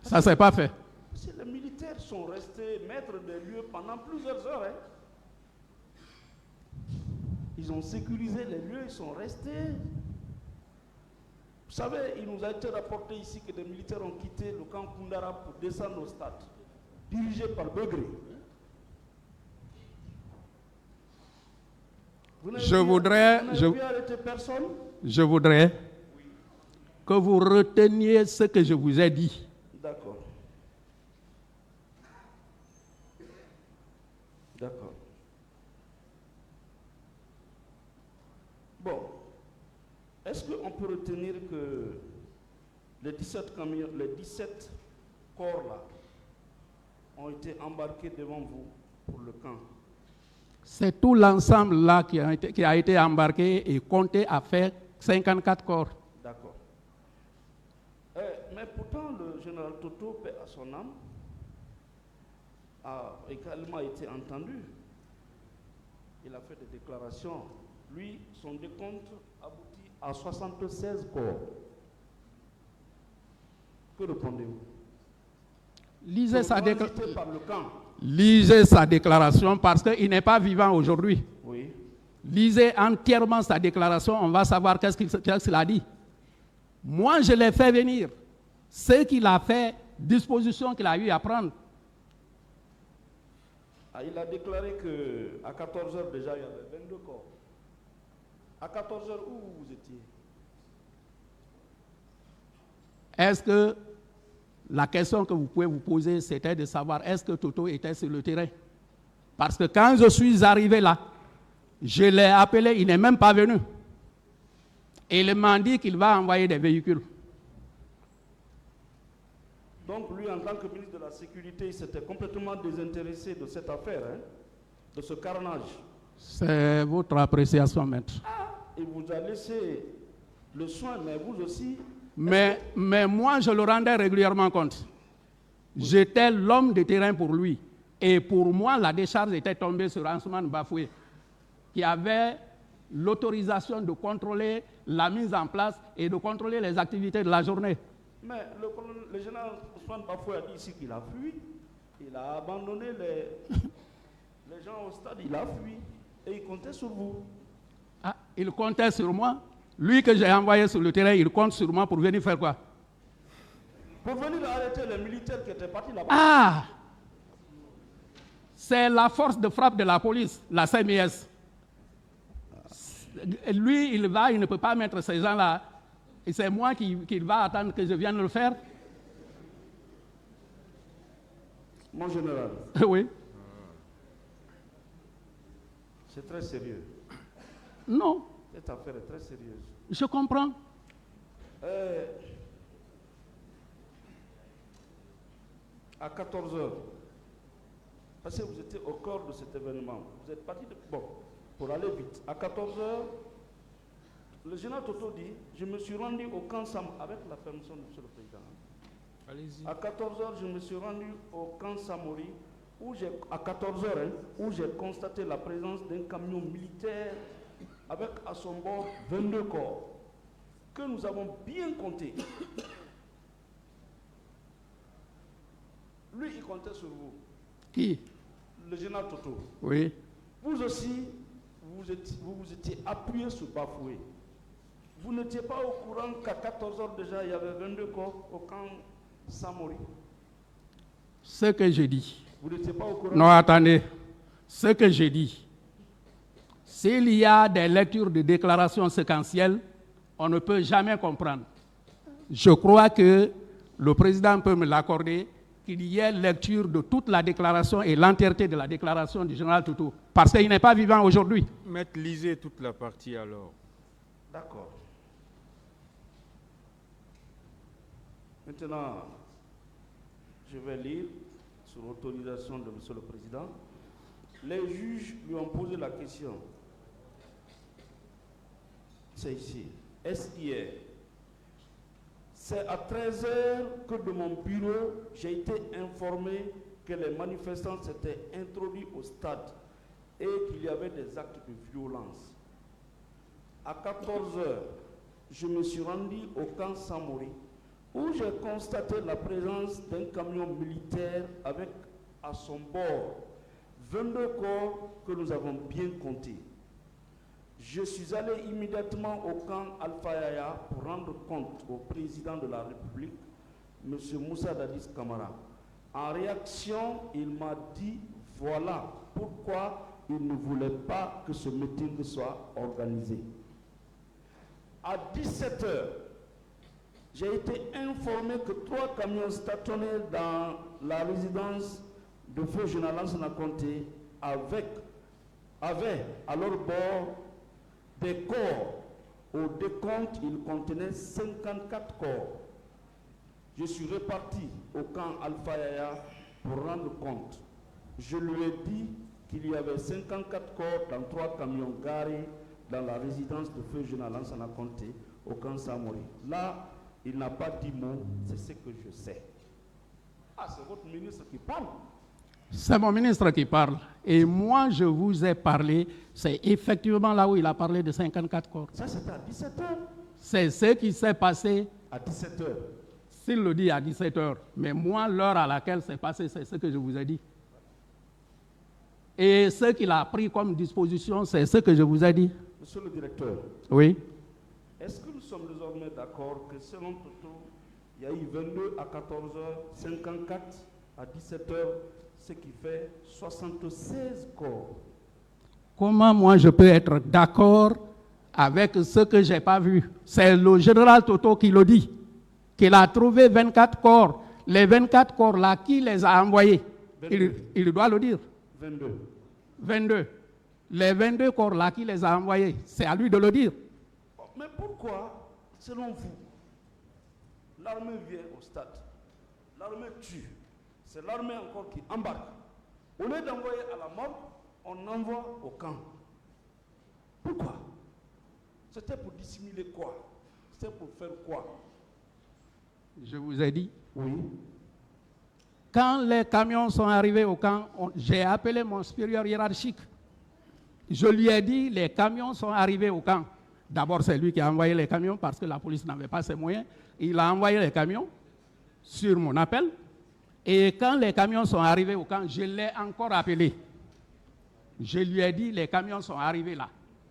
Ça ne s'est pas fait. Si les militaires sont restés maîtres des lieux pendant plusieurs heures, ils ont sécurisé les lieux, ils sont restés. Vous savez, il nous a été rapporté ici que des militaires ont quitté le camp Koundara pour descendre au stade, dirigé par Begré. Je voudrais que vous reteniez ce que je vous ai dit. D'accord. D'accord. Bon. Est-ce qu'on peut retenir que les 17 camions, les 17 corps là ont été embarqués devant vous pour le camp? C'est tout l'ensemble là qui a été embarqué et compté à faire 54 corps. D'accord. Mais pourtant, le général Toto, paix à son âme, a également été entendu. Il a fait des déclarations. Lui, son décompte aboutit à 76 corps. Que répondez-vous? Lisez sa déclaration. Par le camp. Lisez sa déclaration parce qu'il n'est pas vivant aujourd'hui. Oui. Lisez entièrement sa déclaration, on va savoir qu'est-ce qu'il a dit. Moi, je l'ai fait venir. Ce qu'il a fait, disposition qu'il a eu à prendre. Il a déclaré qu'à 14h déjà, il y avait 22 corps. À 14h, où vous étiez? Est-ce que la question que vous pouvez vous poser, c'était de savoir est-ce que Toto était sur le terrain? Parce que quand je suis arrivé là, je l'ai appelé, il n'est même pas venu. Et il m'a dit qu'il va envoyer des véhicules. Donc lui, en tant que ministre de la Sécurité, il s'était complètement désintéressé de cette affaire, de ce carnage. C'est votre appréciation, maître. Il vous a laissé le soin, mais vous aussi... Mais moi, je le rendais régulièrement compte. J'étais l'homme de terrain pour lui. Et pour moi, la décharge était tombée sur Ansoumane Bafoué, qui avait l'autorisation de contrôler la mise en place et de contrôler les activités de la journée. Mais le général Ansoumane Bafoué a dit ici qu'il a fui. Il a abandonné les gens au stade, il a fui. Et il comptait sur vous. Ah, il comptait sur moi? Lui que j'ai envoyé sur le terrain, il compte sur moi pour venir faire quoi? Pour venir arrêter les militaires qui étaient partis là-bas. Ah! C'est la force de frappe de la police, la CMS. Lui, il ne peut pas mettre ces gens-là. Et c'est moi qui va attendre que je vienne le faire. Mon général. Oui. C'est très sérieux. Non. Cette affaire est très sérieuse. Je comprends. À 14h, parce que vous étiez au cœur de cet événement, vous êtes parti pour aller vite. À 14h, Le général Toto dit, je me suis rendu au camp Sam avec la permission de M. le Président. Allez-y. À 14h, je me suis rendu au camp Samori, à 14h, où j'ai constaté la présence d'un camion militaire avec à son bord 22 corps, que nous avons bien compté. Lui, il comptait sur vous. Qui? Le général Toto. Oui. Vous aussi, vous étiez appuyé sur Bafoué. Vous n'étiez pas au courant qu'à 14h déjà, il y avait 22 corps au camp Samori. Ce que je dis. Vous n'étiez pas au courant? Non, attendez. Ce que je dis. S'il y a des lectures de déclarations séquentielles, on ne peut jamais comprendre. Je crois que le président peut me l'accorder, qu'il y ait lecture de toute la déclaration et l'entièreté de la déclaration du général Toto, parce qu'il n'est pas vivant aujourd'hui. Maître, lisez toute la partie alors. D'accord. Maintenant, je vais lire, sur autorisation de M. le Président. Les juges lui ont posé la question. C'est ici. Est-ce hier? C'est à 13h que de mon bureau, j'ai été informé que les manifestants s'étaient introduits au stade et qu'il y avait des actes de violence. À 14h, je me suis rendu au camp Samori, où j'ai constaté la présence d'un camion militaire avec à son bord 22 corps que nous avons bien comptés. Je suis allé immédiatement au camp Alpha Yaya pour rendre compte au président de la République, M. Moussa Dadis Camara. En réaction, il m'a dit voilà pourquoi il ne voulait pas que ce meeting soit organisé. À 17h, j'ai été informé que 3 camions stationnés dans la résidence de feu général Lansana Conté avaient à leur bord des corps. Au décompte, ils contenaient 54 corps. Je suis reparti au camp Alpha Yaya pour rendre compte. Je lui ai dit qu'il y avait 54 corps dans 3 camions garés dans la résidence de feu général Lansana Conté au camp Samori. Là, il n'a pas dit mot, c'est ce que je sais. Ah, c'est votre ministre qui parle. C'est mon ministre qui parle. Et moi, je vous ai parlé, c'est effectivement là où il a parlé de 54 corps. Ça, c'était à 17h. C'est ce qui s'est passé. À 17h. S'il le dit à 17h. Mais moi, l'heure à laquelle c'est passé, c'est ce que je vous ai dit. Et ce qu'il a pris comme disposition, c'est ce que je vous ai dit. Monsieur le directeur. Oui. Est-ce que nous sommes désormais d'accord que selon Toto, il y a eu 22 à 14h, 54 à 17h, ce qui fait 76 corps? Comment moi je peux être d'accord avec ce que je n'ai pas vu? C'est le général Toto qui le dit, qu'il a trouvé 24 corps. Les 24 corps là, qui les a envoyés? Il doit le dire. 22. Les 22 corps là, qui les a envoyés? C'est à lui de le dire. Mais pourquoi, selon vous, l'armée vient au stade, l'armée tue, c'est l'armée encore qui embarque. Au lieu d'envoyer à la mort, on envoie au camp. Pourquoi? C'était pour dissimuler quoi? C'était pour faire quoi? Je vous ai dit. Oui. Quand les camions sont arrivés au camp, j'ai appelé mon supérieur hiérarchique. Je lui ai dit, les camions sont arrivés au camp. D'abord, c'est lui qui a envoyé les camions parce que la police n'avait pas ses moyens. Il a envoyé les camions sur mon appel. Et quand les camions sont arrivés au camp, je l'ai encore appelé. Je lui ai dit, les camions sont arrivés là.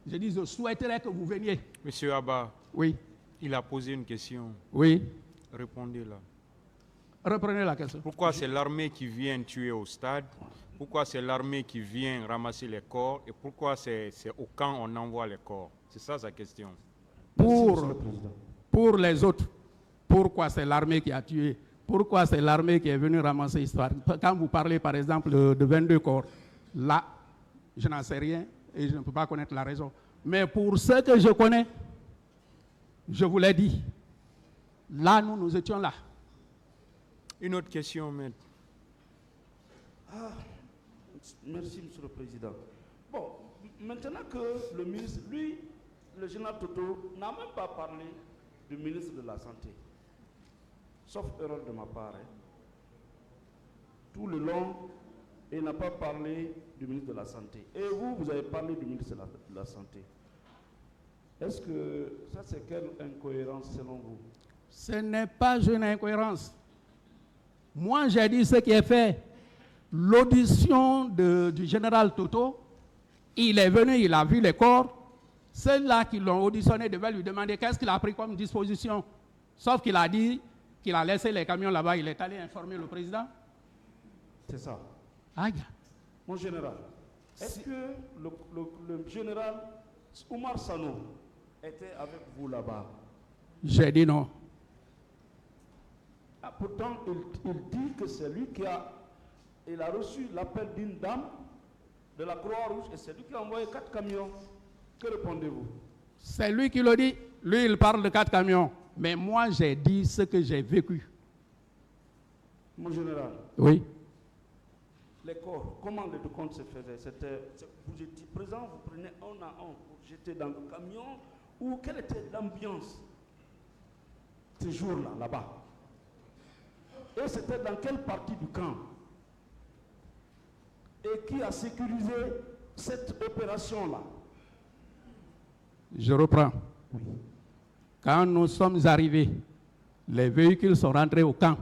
Je dis, je souhaiterais que vous veniez. Monsieur Abba, Oui. il a posé une question. Oui. Répondez-la. Reprenez la question. Pourquoi c'est l'armée qui vient tuer au stade? Pourquoi c'est l'armée qui vient ramasser les corps? Et pourquoi c'est au camp on envoie les corps? C'est ça sa question. Pour les autres, pourquoi c'est l'armée qui a tué? Pourquoi c'est l'armée qui est venue ramasser l'histoire? Quand vous parlez par exemple de 22 corps, là, je n'en sais rien et je ne peux pas connaître la raison. Mais pour ce que je connais, je vous l'ai dit, là, nous étions là. Une autre question, maître. Ah, merci, Monsieur le Président. Bon, maintenant que le ministre, lui, le général Toto n'a même pas parlé du ministre de la Santé. Sauf erreur de ma part. Tout le long, il n'a pas parlé du ministre de la Santé. Et vous, vous avez parlé du ministre de la Santé. Est-ce que ça, c'est quelle incohérence selon vous? Ce n'est pas une incohérence. Moi, j'ai dit ce qui est fait. L'audition du général Toto, il est venu, il a vu les corps. Ceux-là qui l'ont auditionné devaient lui demander qu'est-ce qu'il a pris comme disposition. Sauf qu'il a dit qu'il a laissé les camions là-bas, il est allé informer le président. C'est ça. Aïe. Mon général, est-ce que le général Oumar Sano était avec vous là-bas? J'ai dit non. Ah, pourtant, il dit que c'est lui qui a reçu l'appel d'une dame de la Croix-Rouge et c'est lui qui a envoyé 4 camions. Que répondez-vous? C'est lui qui le dit. Lui, il parle de 4 camions. Mais moi, j'ai dit ce que j'ai vécu. Mon général. Oui. Les corps, comment les décomptes se faisaient? Vous étiez présent, vous prenez un à un pour jeter dans le camion, ou quelle était l'ambiance ces jours-là, là-bas? Et c'était dans quelle partie du camp? Et qui a sécurisé cette opération-là? Je reprends. Oui. Quand nous sommes arrivés, les véhicules sont rentrés au camp.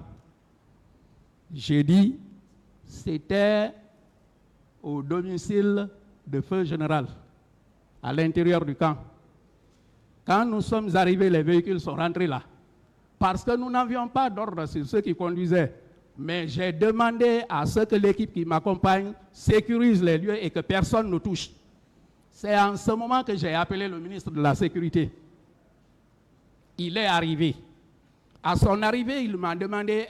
J'ai dit, c'était au domicile de feu général, à l'intérieur du camp. Quand nous sommes arrivés, les véhicules sont rentrés là. Parce que nous n'avions pas d'ordre sur ceux qui conduisaient. Mais j'ai demandé à ce que l'équipe qui m'accompagne sécurise les lieux et que personne ne touche. C'est en ce moment que j'ai appelé le ministre de la Sécurité. Il est arrivé. À son arrivée, il m'a demandé,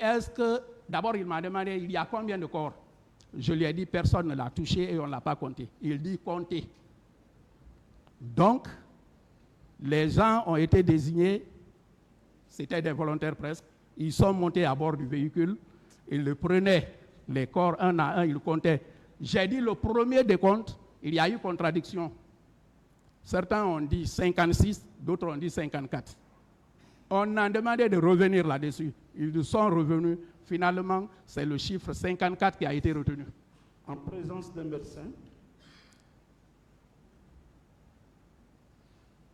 d'abord il m'a demandé, il y a combien de corps? Je lui ai dit, personne ne l'a touché et on ne l'a pas compté. Il dit, comptez. Donc, les gens ont été désignés, c'était des volontaires presque, ils sont montés à bord du véhicule, ils le prenaient, les corps un à un, ils comptaient. J'ai dit le premier décompte, il y a eu contradiction. Certains ont dit 56, d'autres ont dit 54. On a demandé de revenir là-dessus. Ils sont revenus. Finalement, c'est le chiffre 54 qui a été retenu. En présence d'un médecin?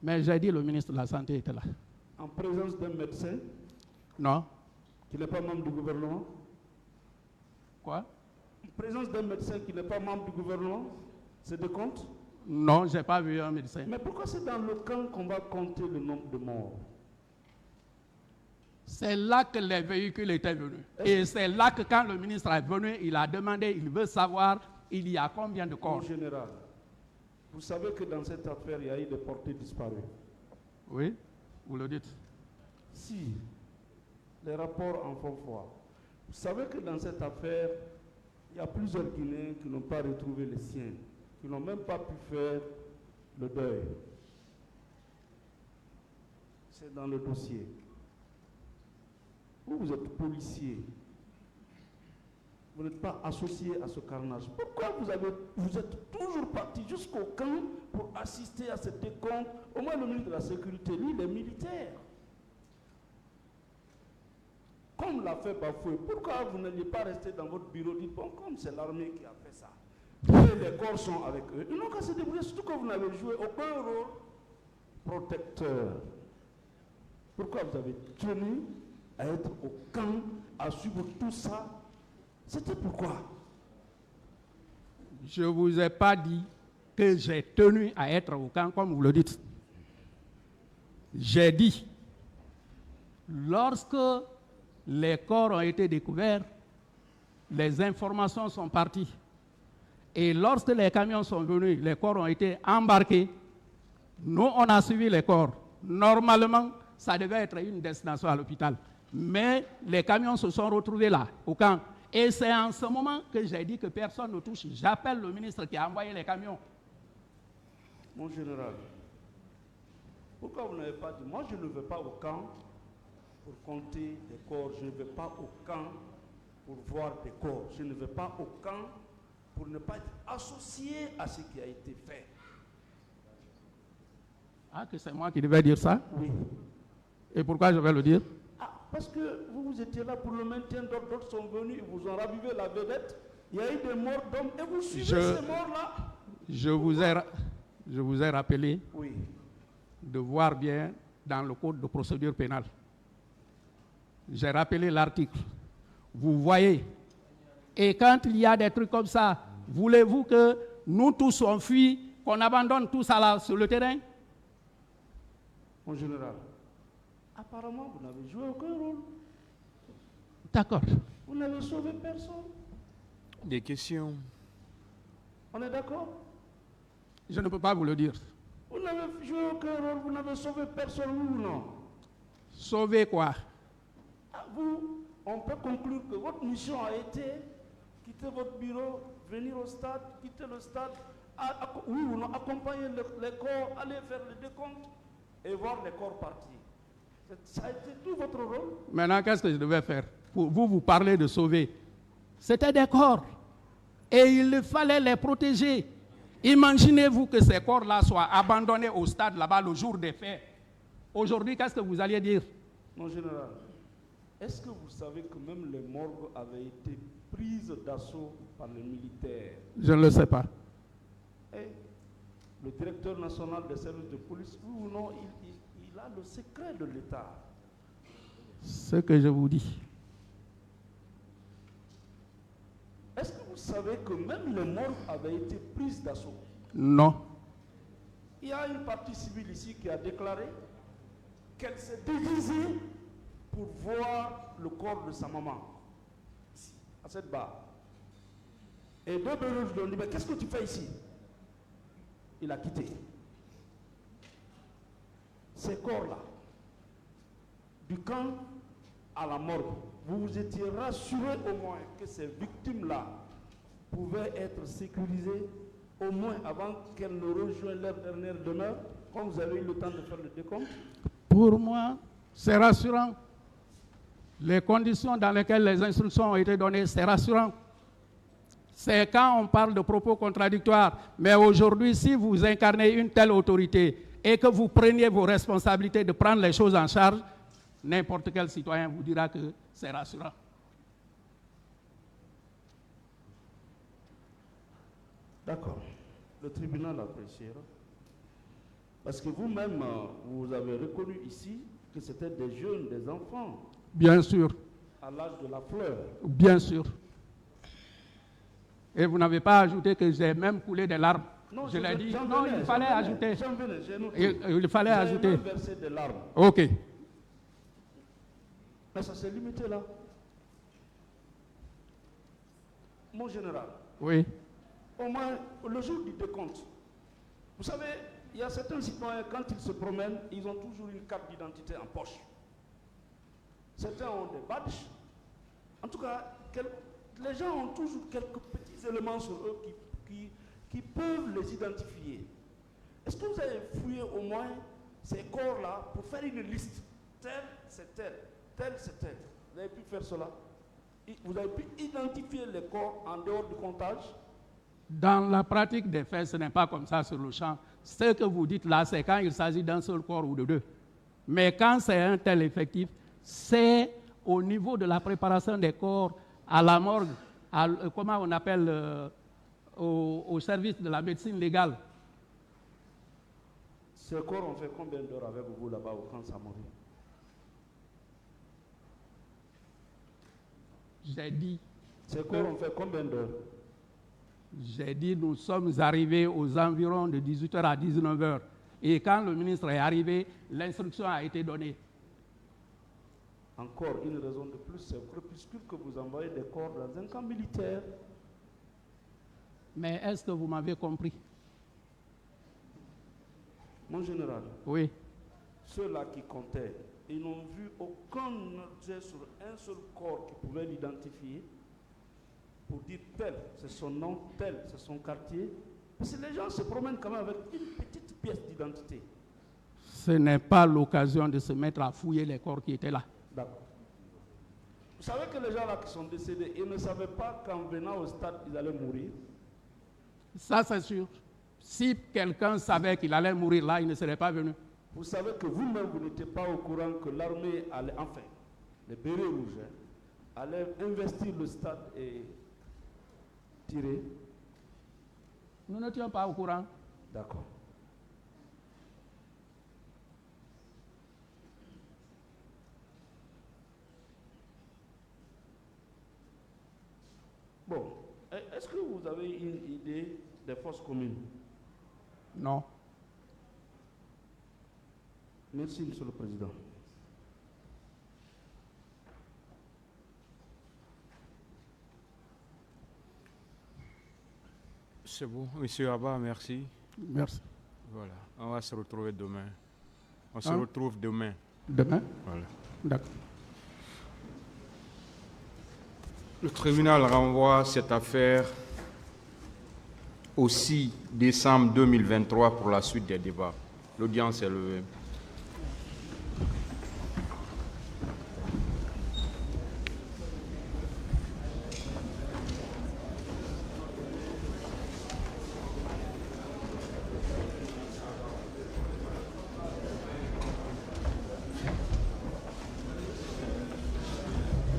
Mais j'ai dit le ministre de la Santé était là. En présence d'un médecin? Non. Qui n'est pas membre du gouvernement? Quoi? En présence d'un médecin qui n'est pas membre du gouvernement? C'est de compte? Non, je n'ai pas vu un médecin. Mais pourquoi c'est dans le camp qu'on va compter le nombre de morts? C'est là que les véhicules étaient venus. Et c'est là que quand le ministre est venu, il a demandé, il veut savoir, il y a combien de corps. En général, vous savez que dans cette affaire, il y a eu des portées disparues. Oui, vous le dites. Si les rapports en font foi, vous savez que dans cette affaire, il y a plusieurs Guinéens qui n'ont pas retrouvé les siens, qui n'ont même pas pu faire le deuil. C'est dans le dossier. Vous êtes policier. Vous n'êtes pas associé à ce carnage. Pourquoi vous êtes toujours parti jusqu'au camp pour assister à ce décompte? Au moins le ministre de la Sécurité, lui, il est militaire. Comme l'a fait Bafoué, pourquoi vous n'alliez pas rester dans votre bureau? Dites, bon, comme c'est l'armée qui a fait ça, et les corps sont avec eux, ils n'ont qu'à se débrouiller, surtout que vous n'avez joué aucun rôle protecteur. Pourquoi vous avez tenu à être au camp, à suivre tout ça? C'était pourquoi? Je ne vous ai pas dit que j'ai tenu à être au camp, comme vous le dites. J'ai dit, lorsque les corps ont été découverts, les informations sont parties. Et lorsque les camions sont venus, les corps ont été embarqués, nous, on a suivi les corps. Normalement, ça devait être une destination à l'hôpital. Mais les camions se sont retrouvés là, au camp. Et c'est en ce moment que j'ai dit que personne ne touche. J'appelle le ministre qui a envoyé les camions. Mon général, pourquoi vous n'avez pas dit, moi je ne vais pas au camp pour compter des corps, je ne vais pas au camp pour voir des corps, je ne vais pas au camp pour ne pas être associé à ce qui a été fait. Ah, que c'est moi qui devais dire ça? Oui. Et pourquoi je vais le dire? Ah, parce que vous étiez là pour le maintien d'ordre, d'autres sont venus, ils vous ont ravivé la vedette. Il y a eu des morts d'hommes et vous suivez ces morts-là. Je vous ai rappelé Oui. de voir bien dans le code de procédure pénale. J'ai rappelé l'article. Vous voyez. Et quand il y a des trucs comme ça, voulez-vous que nous tous on fuit, qu'on abandonne tout ça là sur le terrain? Mon général, apparemment, vous n'avez joué aucun rôle. D'accord. Vous n'avez sauvé personne. Des questions? On est d'accord? Je ne peux pas vous le dire. Vous n'avez joué aucun rôle, vous n'avez sauvé personne, oui ou non? Sauver quoi? Ah, vous, on peut conclure que votre mission a été quitter votre bureau, venir au stade, quitter le stade, oui ou non, accompagner les corps, aller faire le décompte et voir les corps partir. Ça a été tout votre rôle. Maintenant, qu'est-ce que je devais faire? Pour vous parlez de sauver. C'était des corps. Et il fallait les protéger. Imaginez-vous que ces corps-là soient abandonnés au stade là-bas le jour des faits. Aujourd'hui, qu'est-ce que vous alliez dire? Mon général, est-ce que vous savez que même les morgues avaient été prises d'assaut par les militaires? Je ne le sais pas. Et le directeur national des services de police, oui ou non, il a le secret de l'État. Ce que je vous dis. Est-ce que vous savez que même les morgues avaient été prises d'assaut? Non. Il y a une partie civile ici qui a déclaré qu'elle s'est déguisée pour voir le corps de sa maman, ici, à cette barre. Et deux belges lui ont dit, mais qu'est-ce que tu fais ici? Il a quitté. Ces corps-là, du camp à la morgue, vous vous étiez rassuré au moins que ces victimes-là pouvaient être sécurisées au moins avant qu'elles ne rejoignent leur dernière demeure, quand vous avez eu le temps de faire le décompte? Pour moi, c'est rassurant. Les conditions dans lesquelles les instructions ont été données, c'est rassurant. C'est quand on parle de propos contradictoires. Mais aujourd'hui, si vous incarnez une telle autorité et que vous preniez vos responsabilités de prendre les choses en charge, n'importe quel citoyen vous dira que c'est rassurant. D'accord. Le tribunal appréciera. Parce que vous-même, vous avez reconnu ici que c'était des jeunes, des enfants, Bien sûr, à l'âge de la fleur. bien sûr. Et vous n'avez pas ajouté que j'ai même coulé des larmes. Non, Je l'ai dit. j'en Non, venais, il fallait j'en venais, ajouter. j'en venais, j'ai noté. Il fallait J'ai ajouter. même versé des larmes. Ok. Mais ça s'est limité là. Mon général, Oui. au moins le jour du décompte, vous savez, il y a certains citoyens, quand ils se promènent, ils ont toujours une carte d'identité en poche. Certains ont des badges. En tout cas, les gens ont toujours quelques petits éléments sur eux qui peuvent les identifier. Est-ce que vous avez fouillé au moins ces corps-là pour faire une liste? Tel, c'est tel, tel, c'est tel. Vous avez pu faire cela? Vous avez pu identifier les corps en dehors du comptage? Dans la pratique des faits, ce n'est pas comme ça sur le champ. Ce que vous dites là, c'est quand il s'agit d'un seul corps ou de deux. Mais quand c'est un tel effectif, c'est au niveau de la préparation des corps à la morgue, comment on appelle, au service de la médecine légale. Ces corps ont fait combien d'heures avec vous là-bas au camp Samori? J'ai dit, Ces corps ont fait combien d'heures? nous sommes arrivés aux environs de 18h à 19h. Et quand le ministre est arrivé, l'instruction a été donnée. Encore une raison de plus, c'est au crépuscule que vous envoyez des corps dans un camp militaire. Mais est-ce que vous m'avez compris? Mon général, Oui. ceux-là qui comptaient, ils n'ont vu aucun objet sur un seul corps qui pouvait l'identifier pour dire tel, c'est son nom, tel, c'est son quartier. Parce que les gens se promènent quand même avec une petite pièce d'identité. Ce n'est pas l'occasion de se mettre à fouiller les corps qui étaient là. D'accord. Vous savez que les gens là qui sont décédés, ils ne savaient pas qu'en venant au stade, ils allaient mourir. Ça, c'est sûr. Si quelqu'un savait qu'il allait mourir là, il ne serait pas venu. Vous savez que vous-même, vous n'étiez pas au courant que l'armée allait, enfin, les bérets rouges, allaient investir le stade et tirer. Nous n'étions pas au courant. D'accord. Bon, est-ce que vous avez une idée des forces communes? Non. Merci, Monsieur le Président. C'est bon, Monsieur Abba, merci. Merci. Voilà, on va se retrouver demain. On se retrouve demain. Demain? Voilà. D'accord. Le tribunal renvoie cette affaire au 6 décembre 2023 pour la suite des débats. L'audience est levée.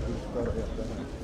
Jusqu'à